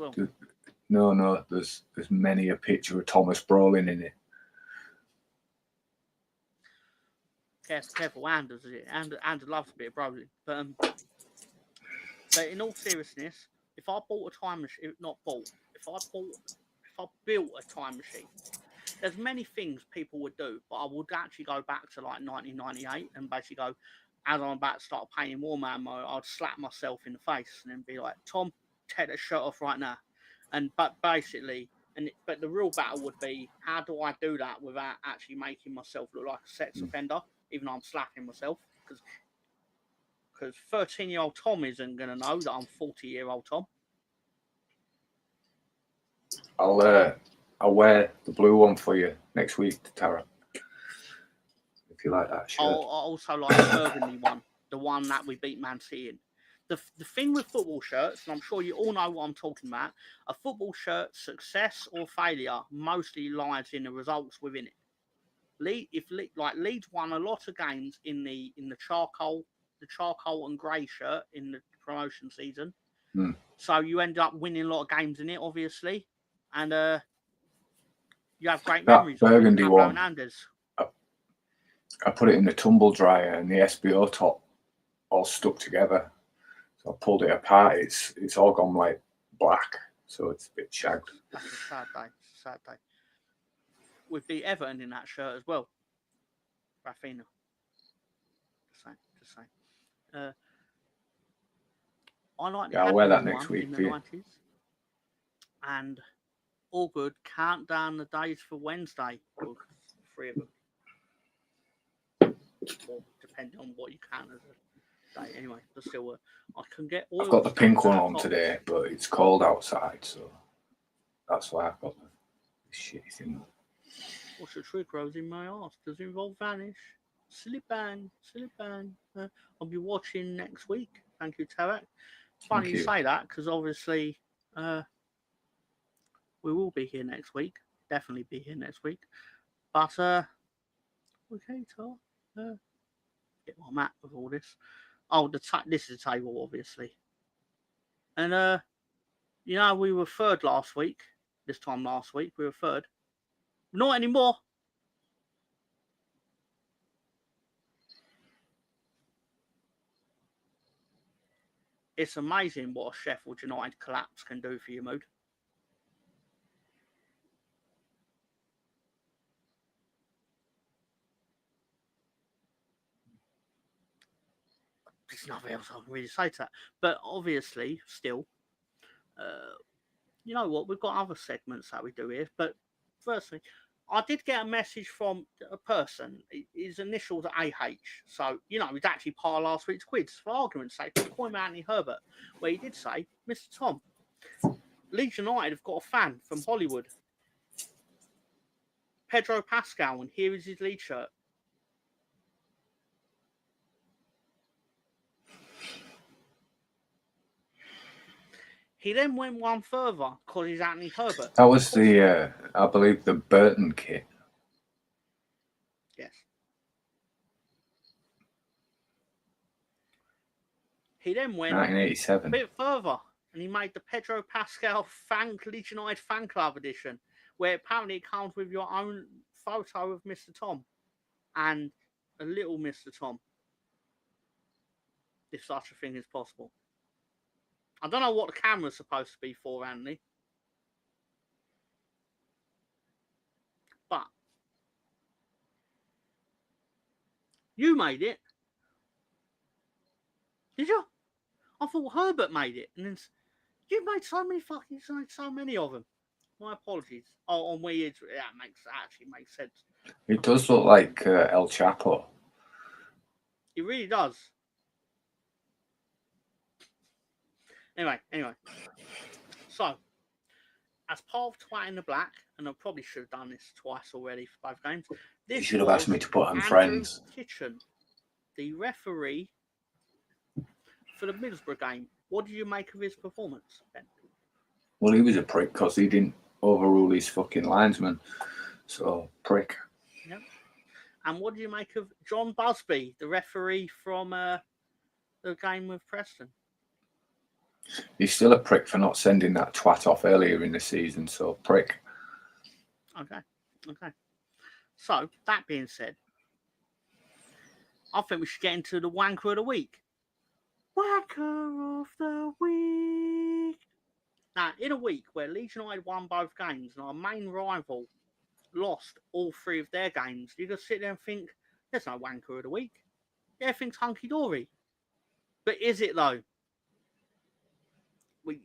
no. There's many a picture of Thomas Brolin in it. Careful, Anders is it? Anders loves a bit of Brolin, but in all seriousness, if I bought a time machine, if I built a time machine, there's many things people would do, but I would actually go back to like 1998 and basically go, as I'm about to start painting Warman mode, I'd slap myself in the face and then be like, Tom, take that shirt off right now. But the real battle would be, how do I do that without actually making myself look like a sex offender, even though I'm slapping myself? Because 13-year-old Tom isn't going to know that I'm 40-year-old Tom. I'll wear the blue one for you next week, Tara. If you like that shirt. I also like the burgundy one, the one that we beat Man City in. The thing with football shirts, and I'm sure you all know what I'm talking about, a football shirt, success or failure mostly lies in the results within it. Leeds won a lot of games in the charcoal and grey shirt in the promotion season. So you end up winning a lot of games in it, obviously, and you have great memories. That burgundy one. Hernandez. I put it in the tumble dryer and the SBO top all stuck together. So I pulled it apart. It's all gone like black, so it's a bit shagged. That's a sad day. We'd beat Everton in that shirt as well. Rafinha. Just saying. I like I'll wear that next week in the 90s. And all good. Count down the days for Wednesday. Well, 3 of them. Or depending on what you count as a day. Anyway, but still, I can get all. I've got the pink one on today, but it's cold outside, so that's why I've got the shitty thing. What's the trick, Rosie? May I ask? Does it involve vanish? Silly bang. I'll be watching next week. Thank you, Tarek. It's funny you say that, because obviously we will be here next week. Definitely be here next week. But okay, Tar. Get my map with all this. Oh, this is the table, obviously. And we were third last week. This time last week we were third. Not anymore. It's amazing what a Sheffield United collapse can do for your mood. there's nothing else I can really say to that. But obviously, still, you know what? We've got other segments that we do here. But firstly, I did get a message from a person. His initials are AH. So, you know, he's actually part of last week's quiz, for argument's sake. Calling him Anthony Herbert, where he did say, Mr. Tom, Leeds United have got a fan from Hollywood. Pedro Pascal, and here is his Leeds shirt. He then went one further because he's Anthony Herbert. That was the, I believe, the Burton kit. Yes. He then went 1987. a bit further, and he made the Pedro Pascal Leeds United fan club edition, where apparently it comes with your own photo of Mr. Tom and a little Mr. Tom, if such a thing is possible. I don't know what the camera's supposed to be for, Anthony. But you made it. Did you? I thought Herbert made it. And then you made so many of them. My apologies. Oh, on weird. That actually makes sense. It does look like El Chapo. It really does. Anyway. So, as part of Twat in the Black, and I probably should have done this twice already for both games. You should have asked me to put on Friends. Kitchen, the referee for the Middlesbrough game. What did you make of his performance, Ben? Well, he was a prick because he didn't overrule his fucking linesman. So, prick. Yep. And what do you make of John Busby, the referee from the game with Preston? He's still a prick for not sending that twat off earlier in the season, so prick. Okay. So, that being said, I think we should get into the Wanker of the Week. Wanker of the Week. Now, in a week where Leeds United won both games and our main rival lost all three of their games, you just sit there and think, there's no Wanker of the Week. Everything's hunky-dory. But is it, though?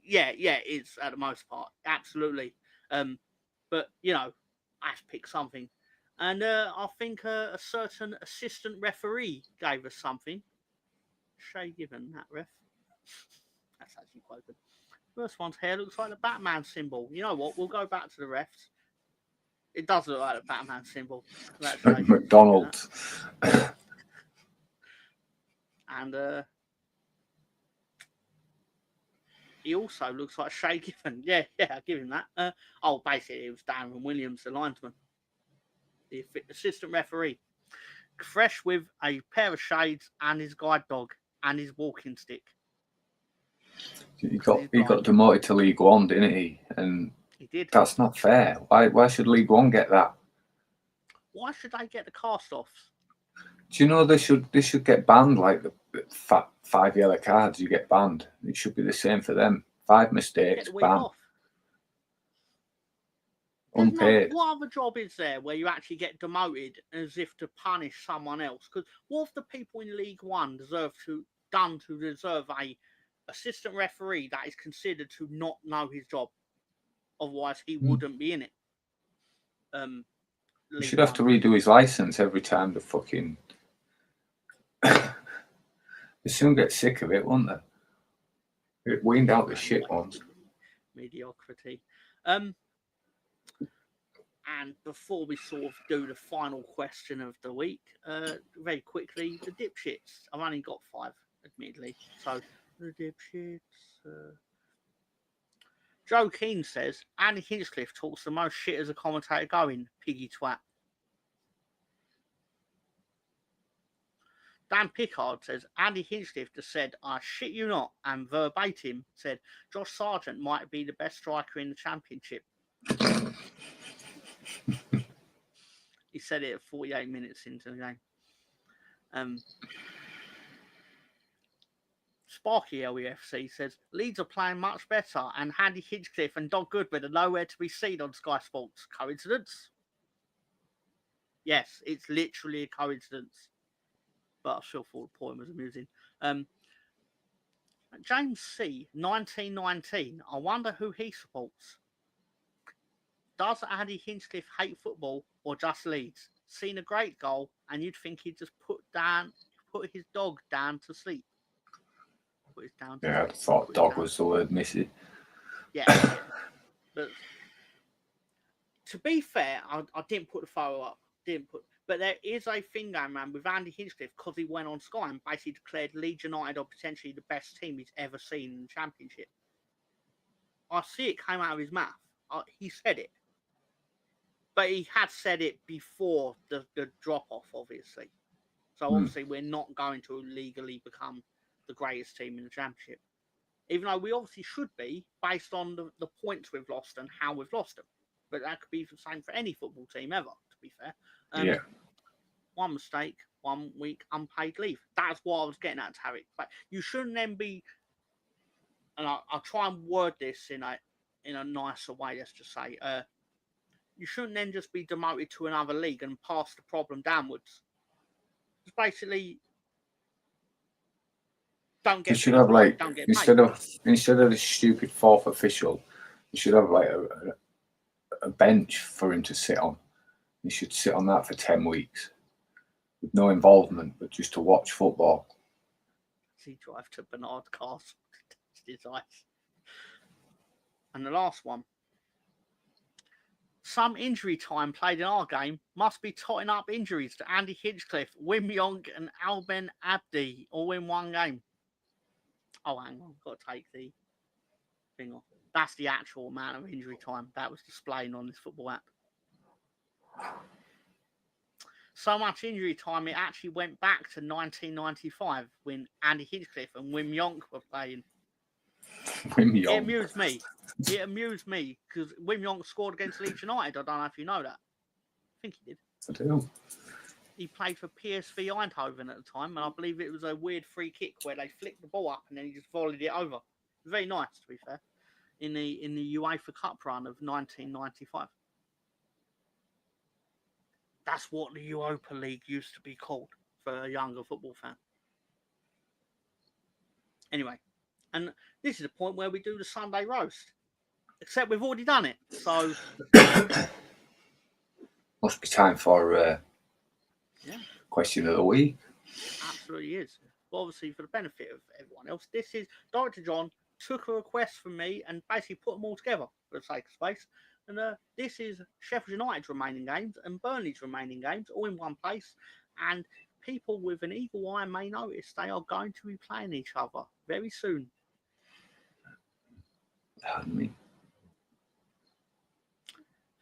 Yeah, it's at the most part. Absolutely. But, you know, I have to pick something. And I think a certain assistant referee gave us something. Shay Given, that ref. That's actually quite good. First one's hair looks like the Batman symbol. You know what? We'll go back to the refs. It does look like the Batman symbol. McDonald's. And he also looks like Shay Given. Yeah, I'll give him that. Basically, it was Darren Williams, the linesman, the assistant referee. Fresh with a pair of shades and his guide dog and his walking stick. He got demoted to League One, didn't he? And he did. That's not fair. Why should League One get that? Why should they get the cast-offs? Do you know they should get banned, like the 5 yellow cards you get banned? It should be the same for them. 5 mistakes, ban. Unpaid. What other job is there where you actually get demoted as if to punish someone else? Because what if the people in League One deserve a assistant referee that is considered to not know his job? Otherwise, he wouldn't be in it. You should have to redo his license every time the fucking. They soon get sick of it, won't they? It weaned out the shit ones. Mediocrity. And before we sort of do the final question of the week, very quickly, the dipshits. I've only got 5, admittedly. So, the dipshits. Joe Keane says, Andy Hinchcliffe talks the most shit as a commentator going, piggy twat. Dan Pickard says, Andy Hinchcliffe just said, I shit you not, and verbatim said, Josh Sargent might be the best striker in the Championship. He said it at 48 minutes into the game. Sparky LEFC says, Leeds are playing much better, and Andy Hinchcliffe and Doug Goodwin are nowhere to be seen on Sky Sports. Coincidence? Yes, it's literally a coincidence. but I still thought the poem was amusing. James C, 1919. I wonder who he supports. Does Andy Hinchcliffe hate football or just Leeds? Seen a great goal, and you'd think he'd just put his dog down to sleep. Yeah, I thought dog was the word missing. Yeah. But to be fair, I didn't put the photo up. But there is a thing going around with Andy Hinchcliffe because he went on Sky and basically declared Leeds United are potentially the best team he's ever seen in the Championship. I see it came out of his mouth. He said it. But he had said it before the drop-off, obviously. So obviously we're not going to legally become the greatest team in the Championship. Even though we obviously should be, based on the points we've lost and how we've lost them. But that could be the same for any football team ever, to be fair. Yeah. One mistake, 1 week unpaid leave. That's what I was getting at, Tarek. But you shouldn't then be, and I'll try and word this in a nicer way, let's just say. You shouldn't then just be demoted to another league and pass the problem downwards. It's basically don't get. You should have like don't get instead of the stupid fourth official, you should have like a bench for him to sit on. He should sit on that for 10 weeks with no involvement, but just to watch football. He drive to Bernard Castle to test his eyes. And the last one. Some injury time played in our game must be totting up injuries to Andy Hinchcliffe, Wim Jonk, and Alben Abdi all in one game. Oh, hang on. Got to take the thing off. That's the actual amount of injury time that was displaying on this football app. So much injury time, it actually went back to 1995 when Andy Hinchcliffe and Wim Jonk were playing. It amused me. It amused me because Wim Jonk scored against Leeds United. I don't know if you know that. I think he did. I do. He played for PSV Eindhoven at the time, and I believe it was a weird free kick where they flicked the ball up and then he just volleyed it over. Very nice, to be fair. In the UEFA Cup run of 1995. That's what the Europa League used to be called for a younger football fan. Anyway, and this is the point where we do the Sunday roast. Except we've already done it, so... Must be time for question of the week. Absolutely is. But obviously, for the benefit of everyone else, this is Director John took a request from me and basically put them all together for the sake of space. And this is Sheffield United's remaining games and Burnley's remaining games all in one place. And people with an eagle eye may notice they are going to be playing each other very soon. Pardon me.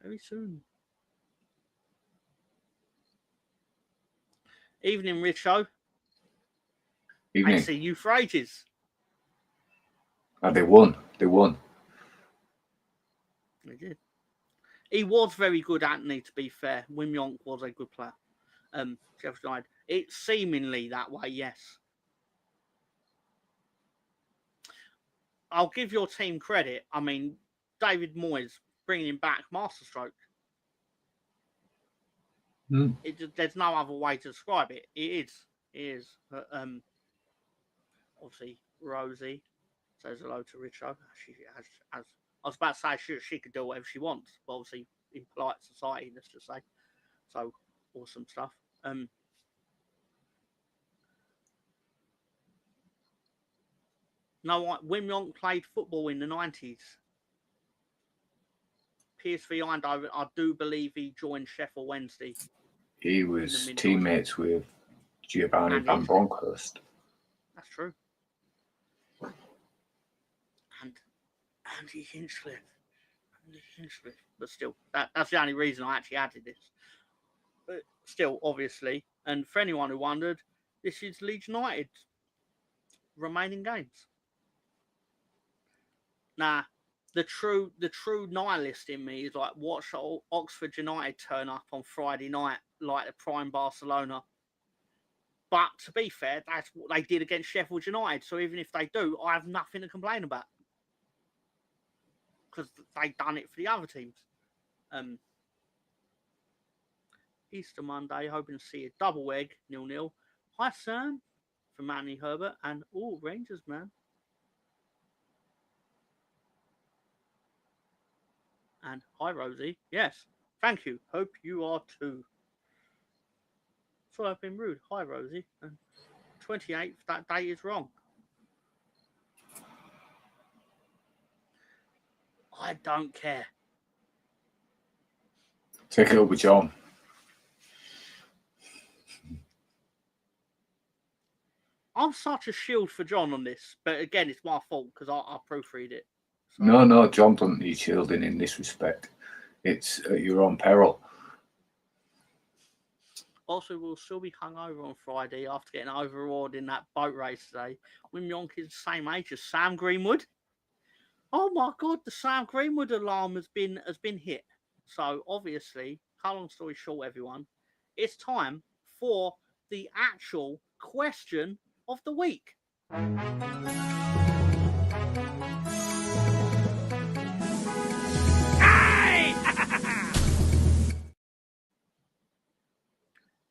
Very soon. Evening, Richo. Evening. I see you for ages. Oh, they won. They won. They did. He was very good, Anthony, to be fair. Wim Jonk was a good player. Sheffield United. It's seemingly that way, yes. I'll give your team credit. I mean, David Moyes bringing him back, masterstroke. There's no other way to describe it. It is. But, obviously, Rosie says hello to Richo. She has, I was about to say she could do whatever she wants, but obviously in polite society, let's just say. So, awesome stuff. No, Wim Jonk played football in the 90s. PSV Eindhoven, I do believe he joined Sheffield Wednesday. He was teammates with Giovanni Van Bronckhorst. That's true. And Andy Hinchcliffe. But still, that's the only reason I actually added this. But still, obviously, and for anyone who wondered, this is Leeds United's remaining games. Now, the true nihilist in me is like, watch Oxford United turn up on Friday night like the prime Barcelona. But to be fair, that's what they did against Sheffield United. So even if they do, I have nothing to complain about. Because they've done it for the other teams. Easter Monday, hoping to see a double egg, 0-0. Hi, Sam, from Manny Herbert, and all Rangers, man. And hi, Rosie. Yes, thank you. Hope you are too. So I've been rude. Hi, Rosie. And 28th, that date is wrong. I don't care. Take it up with John. I'm such a shield for John on this, but again, it's my fault because I proofread it. So. No, John doesn't need shielding in this respect. It's at your own peril. Also, we'll still be hungover on Friday after getting overawed in that boat race today. When Yonk is the same age as Sam Greenwood. Oh my God, the Sam Greenwood alarm has been hit. So obviously, cut long story short, everyone, it's time for the actual question of the week.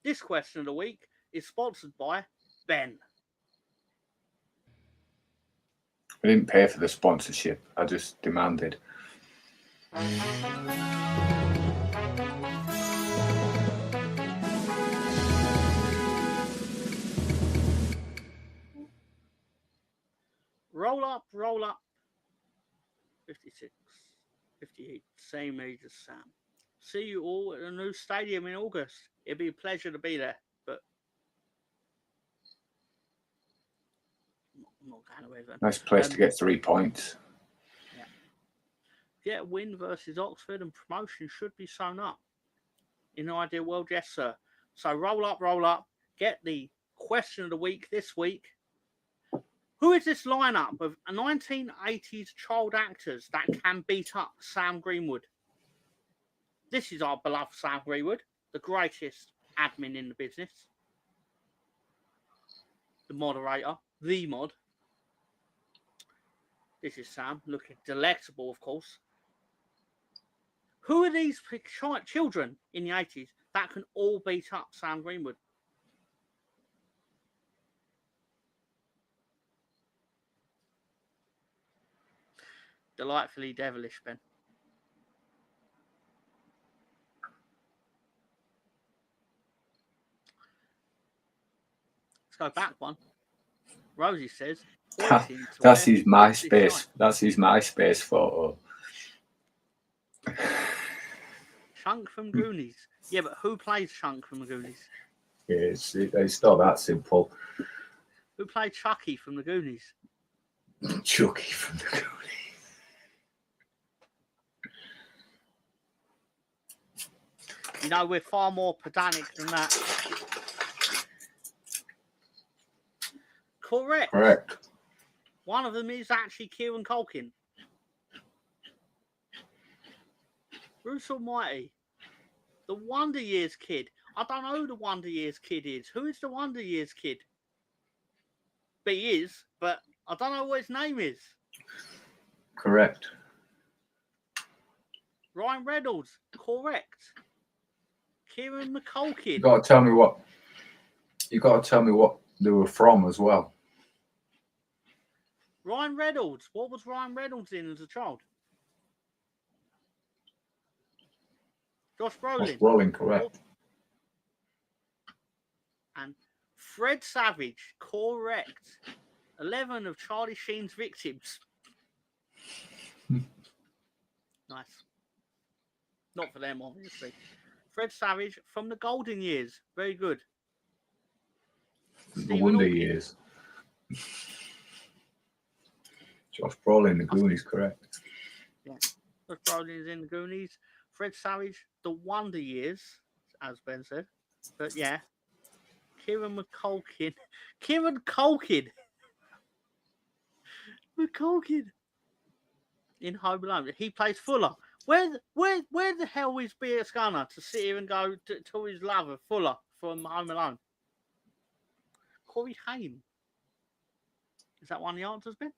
This question of the week is sponsored by Ben. I didn't pay for the sponsorship. I just demanded. Roll up. 56, 58, same age as Sam. See you all at the new stadium in August. It'd be a pleasure to be there, but I'm not going to even. Nice place to get 3 points. Yeah. Get a win versus Oxford and promotion should be sewn up. In an ideal world, yes, sir. So roll up. Get the question of the week this week. Who is this lineup of 1980s child actors that can beat up Sam Greenwood? This is our beloved Sam Greenwood, the greatest admin in the business. The moderator, the mod. This is Sam, looking delectable, of course. Who are these children in the 80s that can all beat up Sam Greenwood? Delightfully devilish, Ben. Let's go back one. Rosie says, that's his MySpace. That's his MySpace photo. Chunk from Goonies. Yeah, but who plays Chunk from the Goonies? Yeah, it's not that simple. Who played Chucky from the Goonies? Chucky from the Goonies. You know, we're far more pedantic than that. Correct. One of them is actually Kieran Culkin. Bruce Almighty. The Wonder Years kid. I don't know who the Wonder Years kid is. Who is the Wonder Years kid? But he is, but I don't know what his name is. Correct. Ryan Reynolds. Correct. Kieran McCulkin. You got to tell me what they were from as well. Ryan Reynolds. What was Ryan Reynolds in as a child? Josh Brolin. Correct. And Fred Savage. Correct. 11 of Charlie Sheen's victims. Nice. Not for them, obviously. Fred Savage from the Golden Years. Very good. The Wonder Years. Josh Brolin, the Goonies, correct. Yeah. Josh Brolin is in the Goonies. Fred Savage, the Wonder Years, as Ben said. But yeah. Kieran McCulkin. McCulkin. In Home Alone. He plays Fuller. Where the hell is B.S. Gunner to sit here and go to his lover, Fuller, from Home Alone? Corey Haim. Is that one of the answers, Ben?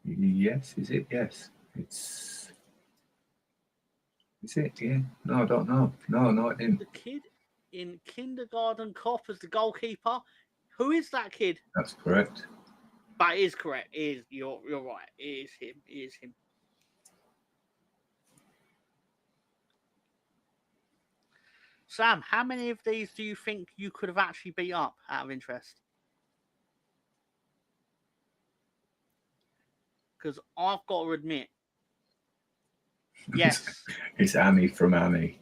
Yes, is it? Yes. Is it? Yeah. No, I don't know. No, I didn't. The kid in Kindergarten Cop as the goalkeeper. Who is that kid? That's correct. That is correct. You're right. It is him. It is him. Sam, how many of these do you think you could have actually beat up out of interest? Because I've got to admit, yes. It's Annie from Annie.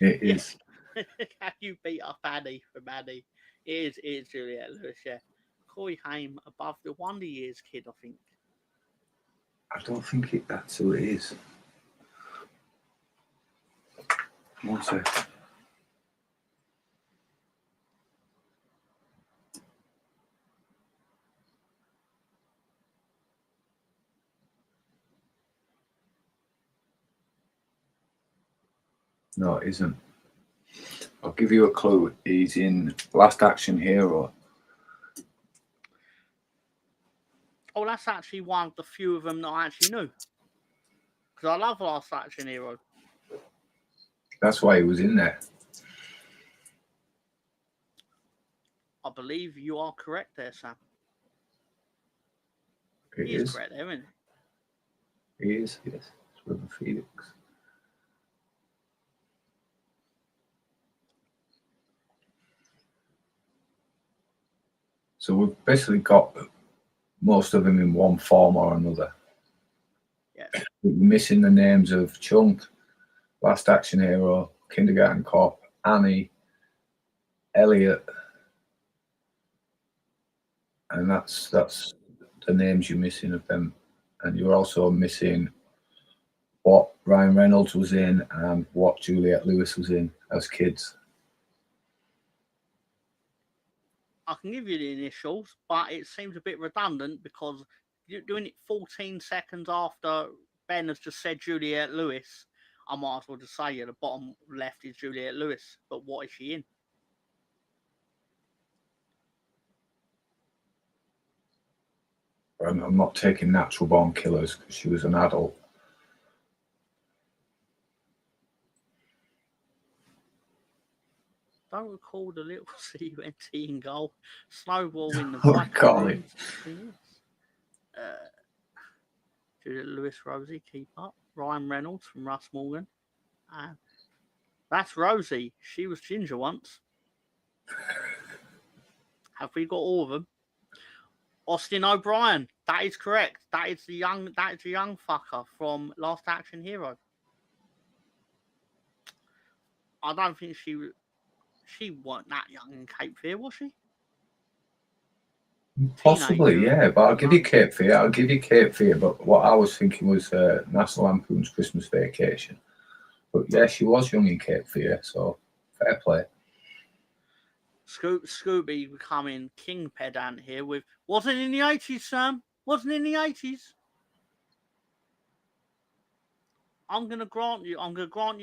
It is. How you beat up Annie from Annie? It is Juliette Lewis, yeah. Corey Haim above the Wonder Years kid, I think. I don't think that's who it is. One second. No, it isn't. I'll give you a clue. He's in Last Action Hero. Oh, that's actually one of the few of them that I actually knew. Because I love Last Action Hero. That's why he was in there. I believe you are correct there, Sam. He is correct there, isn't he? He is, yes. It's River Phoenix. So we've basically got most of them in one form or another. Yeah. We're missing the names of Chunk, Last Action Hero, Kindergarten Cop, Annie, Elliot, and that's the names you're missing of them. And you're also missing what Ryan Reynolds was in and what Juliette Lewis was in as kids. I can give you the initials, but it seems a bit redundant because you're doing it 14 seconds after Ben has just said Juliette Lewis. I might as well just say at the bottom left is Juliette Lewis, but what is she in? I'm not taking Natural Born Killers because she was an adult. Don't recall the little CUNT in goal. Snowball in the What call it? Juliette Lewis, Rosie, keep up. Ryan Reynolds from Russ Morgan. That's Rosie. She was Ginger once. Have we got all of them? Austin O'Brien. That is correct. That is the young fucker from Last Action Hero. I don't think she wasn't that young in Cape Fear, was she? Possibly, yeah. But I'll give you Cape Fear. I'll give you Cape Fear. But what I was thinking was National Lampoon's Christmas Vacation. But yeah, she was young in Cape Fear, so fair play. Scooby becoming king pedant here with wasn't in the 80s, Sam. Wasn't in the 80s. I'm gonna grant you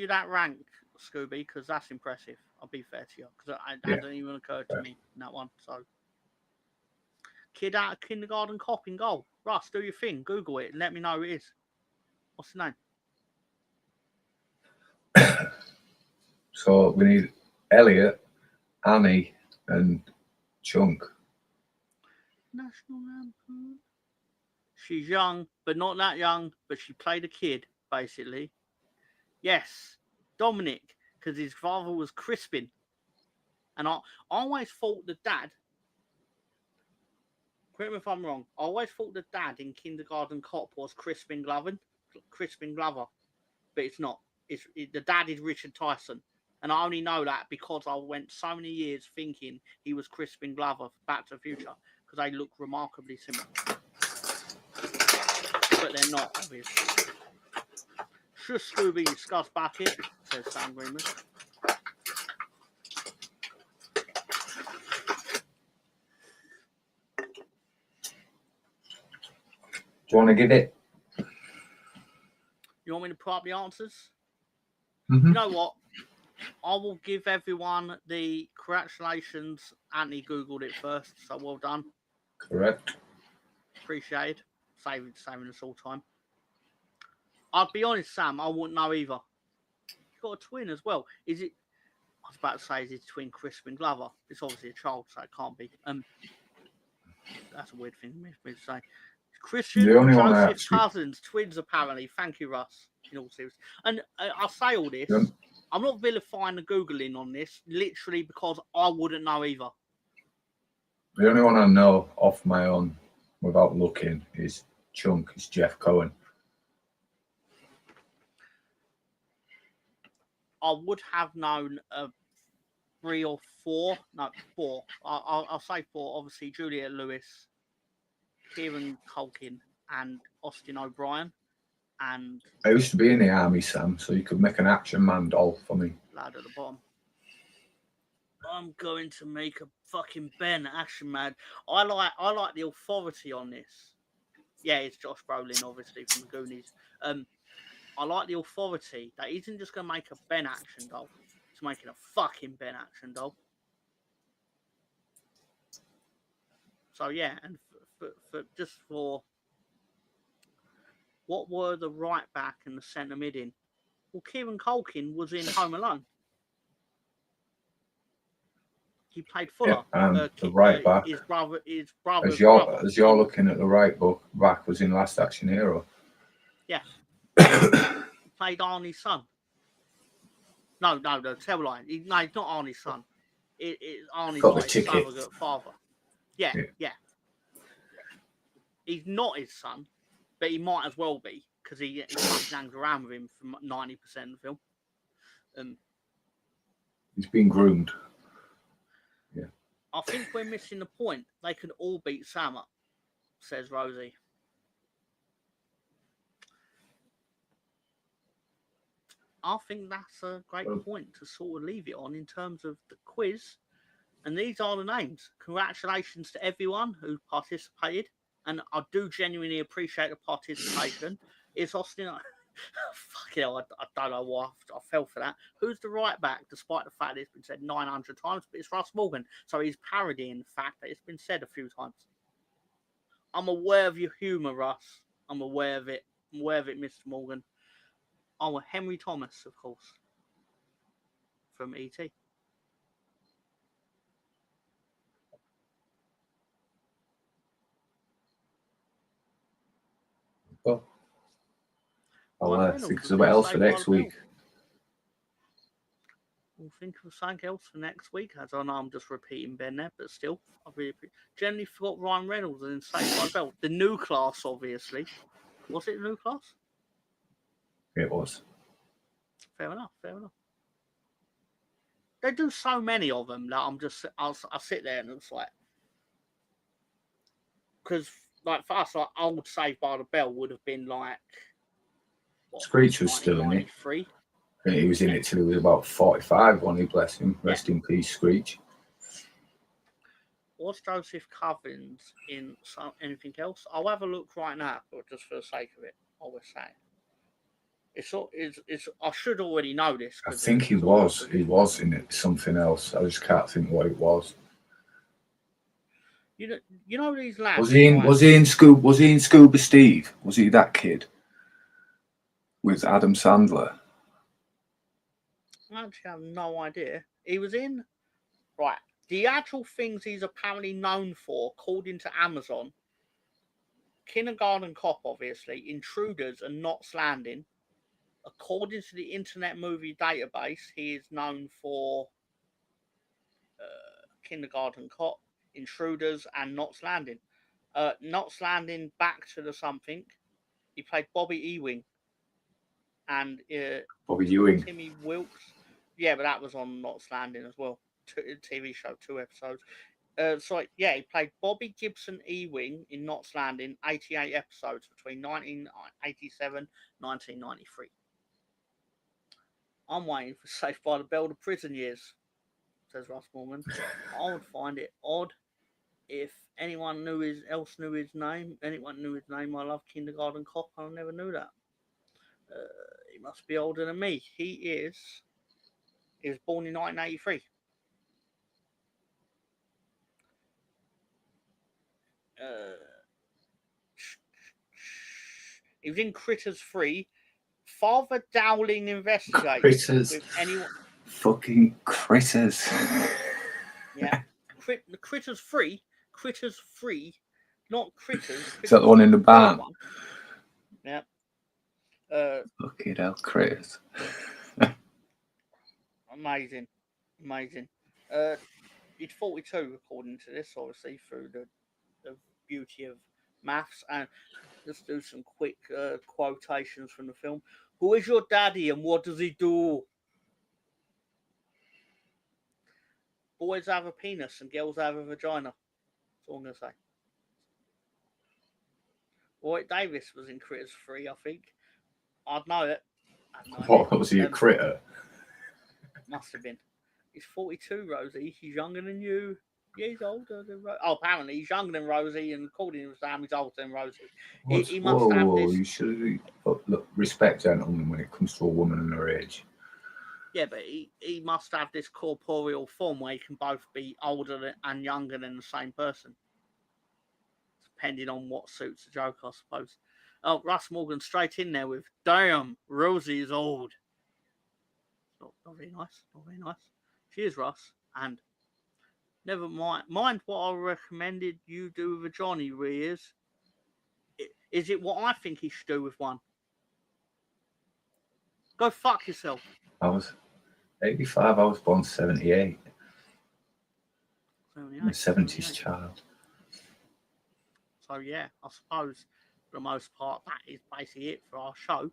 that rank, Scooby, because that's impressive. I'll be fair to you, because that didn't even occur to me in that one. So, kid out of Kindergarten Cop in goal. Russ, do your thing. Google it and let me know who it is. What's the name? So we need Elliot, Annie, and Chunk. National Lampoon. She's young, but not that young. But she played a kid, basically. Yes, Dominic, because his father was Crispin. And I always thought the dad, correct me if I'm wrong, I always thought the dad in Kindergarten Cop was Crispin Glover. But it's not. The dad is Richard Tyson. And I only know that because I went so many years thinking he was Crispin Glover for Back to the Future, because they look remarkably similar. But they're not, obviously. Shush, Scooby, you scuss bucket, says Sam Greenwood. Do you want to give it? You want me to put up the answers? Mm-hmm. You know what? I will give everyone the congratulations. Anthony Googled it first, so well done. Correct. Appreciated. Saving us all time. I'll be honest, Sam, I wouldn't know either. He's got a twin as well. Is it? I was about to say, is his twin Crispin Glover? It's obviously a child, so it can't be. That's a weird thing for me to say. Christian The only one I Joseph actually- Cousins, twins apparently. Thank you, Russ. In all seriousness, and I say all this. Yeah. I'm not vilifying the googling on this, literally because I wouldn't know either. The only one I know off my own, without looking, is Chunk. Is Jeff Cohen. I would have known 3 or 4. No, 4. I'll say 4. Obviously, Juliette Lewis, Kieran Culkin, and Austin O'Brien. And I used to be in the army, Sam, so you could make an Action Man doll for me. lad at the bottom. I'm going to make a fucking Ben Action Man. I like the authority on this. Yeah, it's Josh Brolin, obviously, from the Goonies. I like the authority that isn't just going to make a Ben Action doll. It's making a fucking Ben Action doll. So, yeah, and for what were the right back and the centre mid in? Well, Kieran Culkin was in Home Alone. He played Fuller. Yeah, and the right back. His brother's As brother. you're looking at the right back, was in Last Action Hero. Yes. He played Arnie's son. No, tell line. He's not Arnie's son. It's Arnie's Got the like ticket. surrogate father. Yeah. He's not his son, but he might as well be because he hangs around with him for 90% of the film. He's been groomed. Yeah. I think we're missing the point. They can all beat Sam up, says Rosie. I think that's a great point to sort of leave it on in terms of the quiz. And these are the names. Congratulations to everyone who participated. And I do genuinely appreciate the participation. It's Austin. Fuck it, I don't know why I fell for that. Who's the right back, despite the fact it's been said 900 times, but it's Russ Morgan. So he's parodying the fact that it's been said a few times. I'm aware of your humour, Russ. I'm aware of it. I'm aware of it, Mr. Morgan. Oh, Henry Thomas, of course, from E.T. Well, I'll think of something else for next week. We'll think of something else for next week. As I know I'm just repeating Ben there, but still, I really generally forgot Ryan Reynolds and Saved by the Bell. The new class, obviously. Was it the new class? It was. Fair enough. They do so many of them that I sit there and it's like, because like for us, like old Saved by the Bell would have been like Screech was still in it. He was in it till he was about 45, wasn't he? Bless him. Rest in peace, Screech. Was Joseph Cousins in anything else? I'll have a look right now, but just for the sake of it, I was saying. It's I should already know this. I think he was. He was in it. Something else. I just can't think what it was. You know these lads. Was he in Scuba Steve? Was he that kid with Adam Sandler? I actually have no idea. He was in the actual things he's apparently known for, according to Amazon. Kindergarten Cop, obviously, Intruders, and Knots Landing. According to the Internet Movie Database, he is known for Kindergarten Cop, Intruders, and Knots Landing. Knots Landing, Back to the Something. He played Bobby Ewing. And Bobby Ewing. Timmy Wilkes. Yeah, but that was on Knots Landing as well. TV show, 2 episodes. He played Bobby Gibson Ewing in Knots Landing, 88 episodes between 1987 and 1993. I'm waiting for Saved by the Bell, the prison years, says Russ Morgan. I would find it odd if anyone else knew his name. Anyone knew his name. I love Kindergarten Cop. I never knew that. He must be older than me. He was born in 1983. He was in Critters 3, Father Dowling investigates Critters. with anyone. Fucking critters. Yeah. The Critters 3. Critters 3. Not Critters. Is that the one in the barn? One. Yeah. Fucking hell, critters. Amazing. He's 42 according to this, obviously, through the beauty of maths. And let's do some quick quotations from the film. Who is your daddy and what does he do? Boys have a penis and girls have a vagina. That's all I'm going to say. Warwick Davis was in Critters 3, I think. I'd know it. What was he, a critter? Must have been. He's 42, Rosie. He's younger than you. Yeah, he's older than Rosie. Oh, apparently he's younger than Rosie, and according to Sam, he's older than Rosie. He must have this. You should look, respect gentlemen when it comes to a woman and her age. Yeah, but he must have this corporeal form where he can both be older and younger than the same person. Depending on what suits the joke, I suppose. Oh, Russ Morgan straight in there with, damn, Rosie is old. Not very nice. Not very nice. She is, Russ. And never mind what I recommended you do with a Johnny, Rears. Is it what I think he should do with one? Go fuck yourself. I was 85. I was born 78. 78. I'm a 70s child. So, yeah, I suppose for the most part, that is basically it for our show.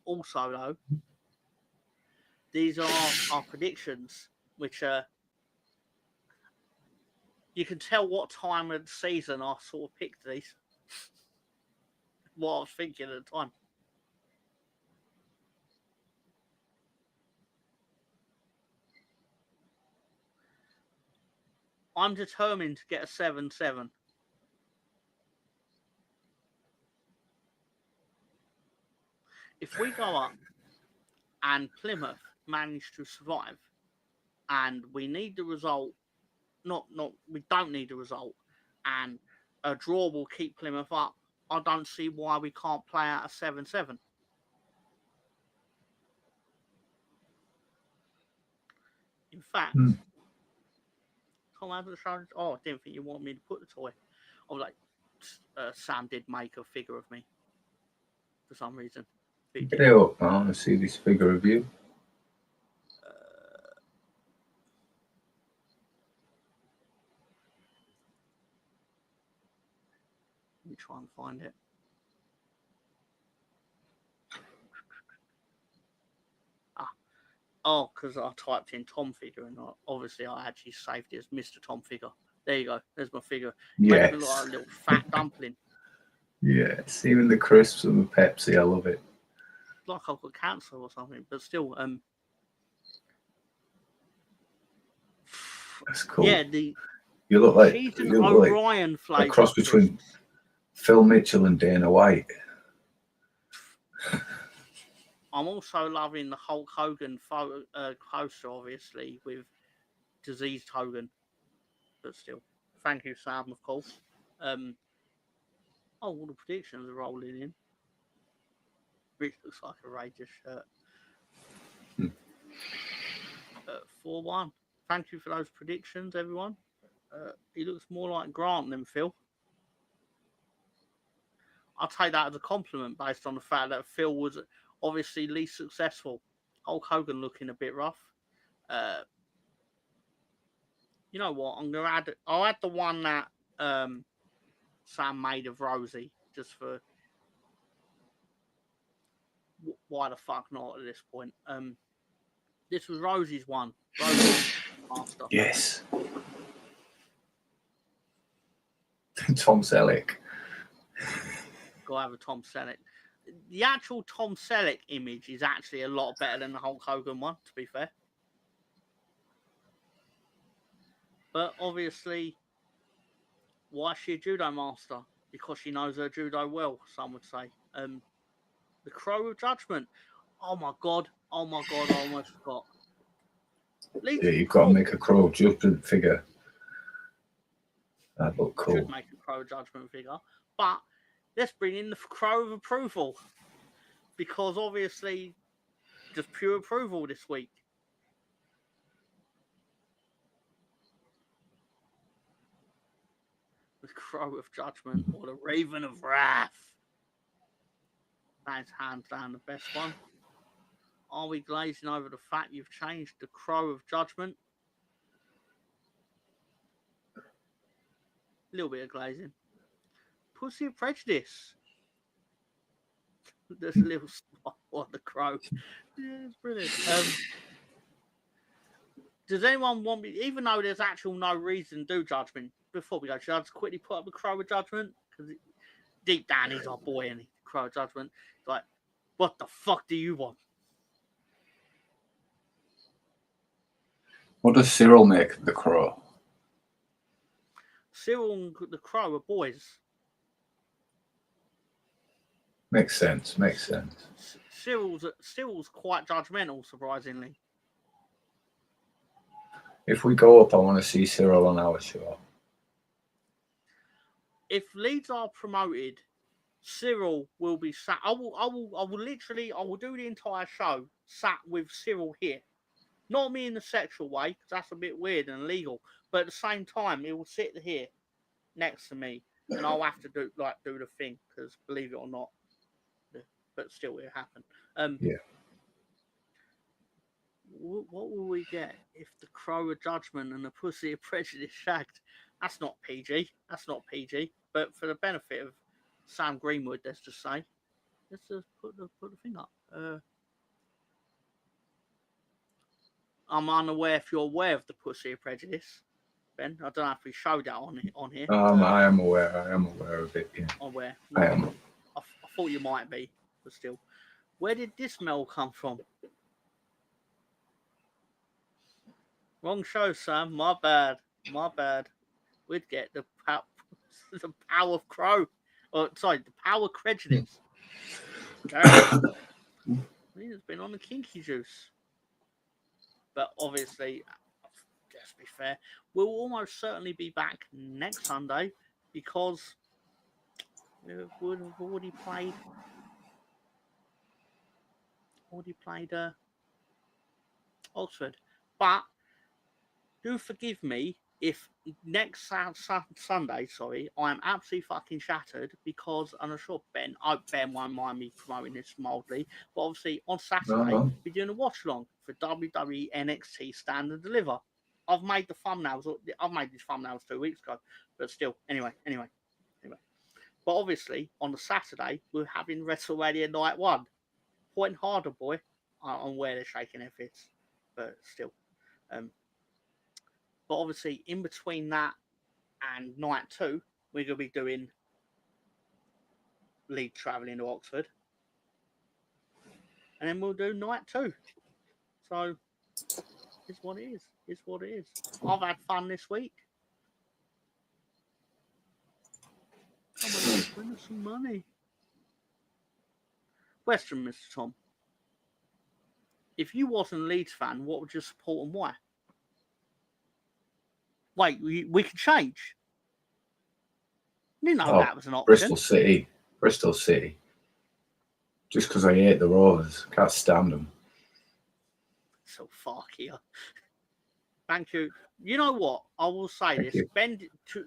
Also, though, these are our predictions, which you can tell what time of the season I sort of picked these. What I was thinking at the time. I'm determined to get a 7-7. If we go up and Plymouth manage to survive, and we need the result, we don't need the result, and a draw will keep Plymouth up, I don't see why we can't play out a 7-7. In fact, Tom Abbott showed, I didn't think you wanted me to put the toy. I was like, Sam did make a figure of me for some reason. Get it up, man. I want to see this figure of you. Let me try and find it. Oh, because I typed in Tom figure, and obviously I actually saved it as Mr. Tom figure. There you go. There's my figure. Yes. Maybe like a little fat dumpling. Yes, even the crisps and the Pepsi, I love it. Like I've got cancer or something, but still, that's cool. Yeah, you look like cheese and Orion flavour. A cross between Phil Mitchell and Dana White. I'm also loving the Hulk Hogan poster, obviously, with diseased Hogan. But still, thank you, Sam, of course. All the predictions are rolling in. Rich looks like a Ranger shirt. 4-1. Thank you for those predictions, everyone. He looks more like Grant than Phil. I'll take that as a compliment based on the fact that Phil was obviously least successful. Hulk Hogan looking a bit rough. You know what? I'll add the one that Sam made of Rosie, just for why the fuck not at this point. This was Rosie's one. Rosie's master. Yes. Tom Selleck. Go have a Tom Selleck. The actual Tom Selleck image is actually a lot better than the Hulk Hogan one, to be fair. But obviously, why is she a judo master? Because she knows her judo well, some would say. The Crow of Judgment. Oh my god, I almost forgot. Yeah, you've got to make a Crow of Judgment figure. That look cool. Should make a Crow of Judgment figure. But let's bring in the Crow of Approval. because obviously just pure approval this week. The Crow of Judgment or the Raven of Wrath. That's hands down the best one. Are we glazing over the fact you've changed the Crow of Judgment? A little bit of glazing. Pussy of Prejudice. There's a little spot on the Crow. Yeah, it's brilliant. Does anyone want me, even though there's actual no reason to do Judgment, before we go, should I just quickly put up the Crow of Judgment? Because deep down, he's our boy, and Crow of Judgment. It's like, what the fuck do you want? What does Cyril make of the Crow? Cyril and the Crow are boys. Makes sense. Cyril's quite judgmental, surprisingly. If we go up, I want to see Cyril on our show. If Leeds are promoted, Cyril will be sat. I will do the entire show sat with Cyril here. Not me in the sexual way, because that's a bit weird and illegal. But at the same time, he will sit here next to me, and I'll have to do the thing, because believe it or not, but still it'll happen. Yeah. What will we get if the Crow of Judgment and the Pussy of Prejudice shagged? That's not PG. But for the benefit of Sam Greenwood, let's just say, let's just put the thing up. I'm unaware if you're aware of the Pussy of Prejudice, Ben. I don't know if we showed that on here. I am aware of it. Yeah. Aware. I am. I thought you might be, but still. Where did this smell come from? Wrong show, Sam. My bad. We'd get the power of Crow. The power of Prejudice. He's been on the kinky juice. But obviously, let's be fair, we'll almost certainly be back next Sunday because we would have already played Oxford. But do forgive me if next Sunday, I am absolutely fucking shattered because I'm sure Ben won't mind me promoting this mildly, but obviously on Saturday we're doing a watch along for WWE NXT Stand and Deliver. I've made the thumbnails. I've made these thumbnails 2 weeks ago, but still, anyway. But obviously on the Saturday we're having WrestleMania Night 1. Point harder, boy, on where they're shaking their fists, but still. But obviously, in between that and night 2, we're going to be doing Leeds travelling to Oxford. And then we'll do night 2. So, it's what it is. I've had fun this week. I'm going to win some money. Question, Mr. Tom. If you wasn't a Leeds fan, what would you support and why? Wait, we can change. You know that was an option. Bristol City. Just because I hate the Rovers. Can't stand them. So fuck here. Thank you. You know what? I will say this. Ben,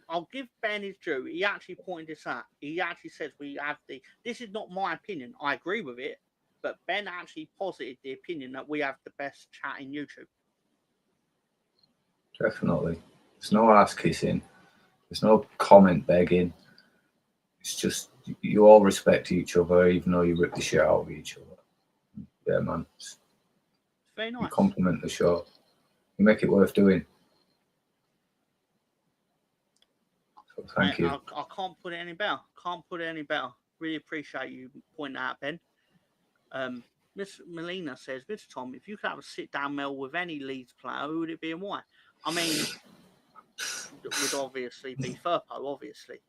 I'll give Ben his due. He actually pointed this out. He actually says we have this is not my opinion. I agree with it. But Ben actually posited the opinion that we have the best chat in YouTube. Definitely. There's no ass kissing. There's no comment begging. It's just you all respect each other, even though you rip the shit out of each other. Yeah, man. It's very nice. You compliment the show. You make it worth doing. So thank you. I can't put it any better. Really appreciate you pointing that out, Ben. Miss Melina says, Mr. Tom, if you could have a sit-down meal with any Leeds player, who would it be and why? I mean, it would obviously be Firpo, obviously.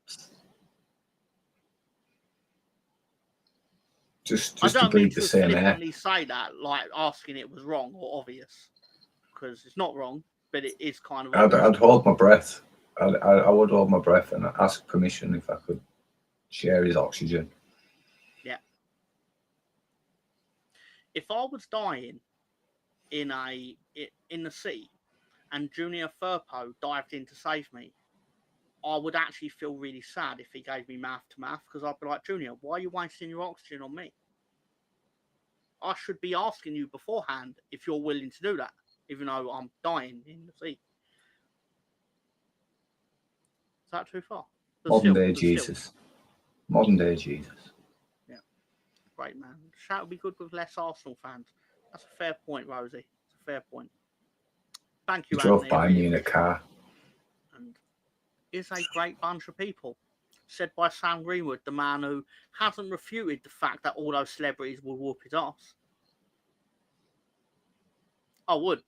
Just to breathe the same air. I don't mean to say that, like asking it was wrong or obvious, because it's not wrong, but it is kind of obvious. I'd hold my breath. I would hold my breath and ask permission if I could share his oxygen. Yeah. If I was dying in the sea and Junior Firpo dived in to save me, I would actually feel really sad if he gave me mouth to mouth, because I'd be like, Junior, why are you wasting your oxygen on me? I should be asking you beforehand if you're willing to do that, even though I'm dying in the sea. Is that too far? Modern day Jesus. Modern day Jesus. Yeah. Great, man. The chat would be good with less Arsenal fans. That's a fair point, Rosie. It's a fair point. Thank you, He drove Anthony. by me in a car. And is a great bunch of people. Said by Sam Greenwood, the man who hasn't refuted the fact that all those celebrities will whoop his ass. I would.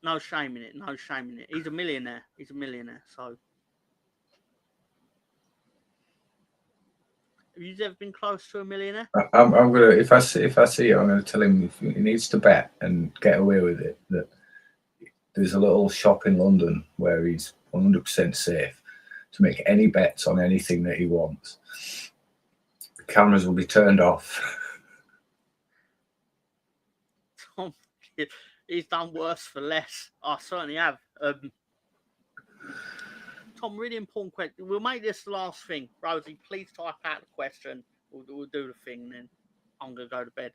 No shame in it. He's a millionaire. So, have you ever been close to a millionaire? I'm gonna, if I see it, I'm gonna tell him if he needs to bet and get away with it, that there's a little shop in London where he's 100% safe to make any bets on anything that he wants. The cameras will be turned off. Tom, he's done worse for less. I certainly have. Tom, really important question. We'll make this the last thing. Rosie, please type out the question. We'll do the thing, and then I'm going to go to bed.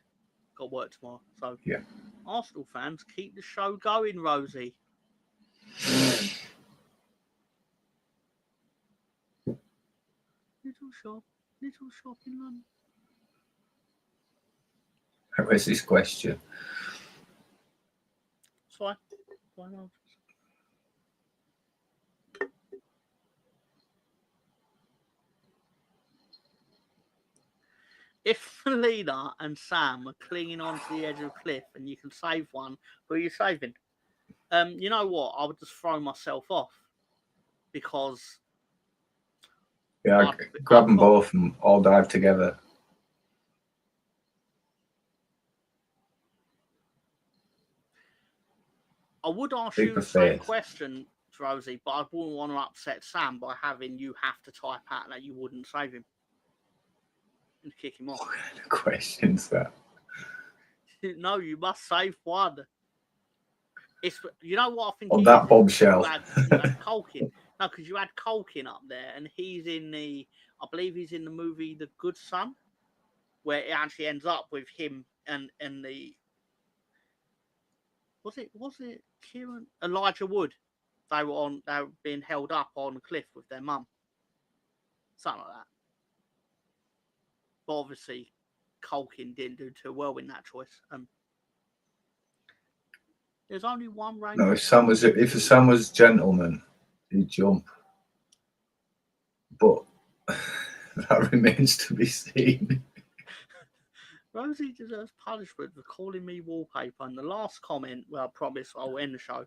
Got work tomorrow. So, yeah. Arsenal fans, keep the show going, Rosie. Little shop in London. Where's this question? Sorry. Why not? If Felina and Sam are clinging onto the edge of a cliff and you can save one, who are you saving? You know what? I would just throw myself off, because yeah, grab them both and all dive together. I would ask you the same question, Rosie, but I wouldn't want to upset Sam by having you have to type out that you wouldn't save him and kick him off. What kind of questions that? No, you must save one. It's, you know what I think? On that bombshell. You had Culkin. No, because you had Culkin up there, and he's in the, I believe he's in the movie The Good Son, where it actually ends up with him and the, was it Kieran? Elijah Wood. They were being held up on a cliff with their mum. Something like that. But obviously, Culkin didn't do too well in that choice. There's only one range. No, if Sam was gentleman, he'd jump. But that remains to be seen. Rosie deserves punishment for calling me wallpaper. And the last comment, well, I promise I'll end the show.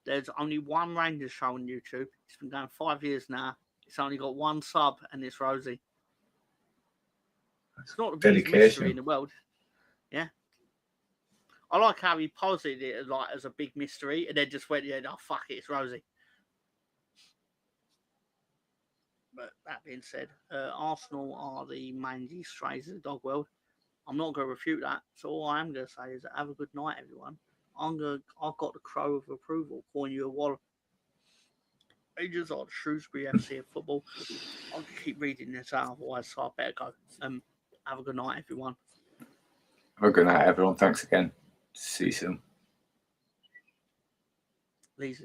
There's only one Rangers show on YouTube. It's been going 5 years now. It's only got one sub, and it's Rosie. It's not the biggest mystery in the world. Yeah. I like how he posited it like as a big mystery, and then just went, yeah, oh, fuck it, it's Rosie. But that being said, Arsenal are the mangy strays of the dog world. I'm not going to refute that. So all I am going to say is have a good night, everyone. I've got the crow of approval calling you a wallop. Rangers are the Shrewsbury FC of football. I'll keep reading this out, otherwise, so I better go. Have a good night, everyone. Have a good night, everyone. Thanks again. See you soon. Leeds.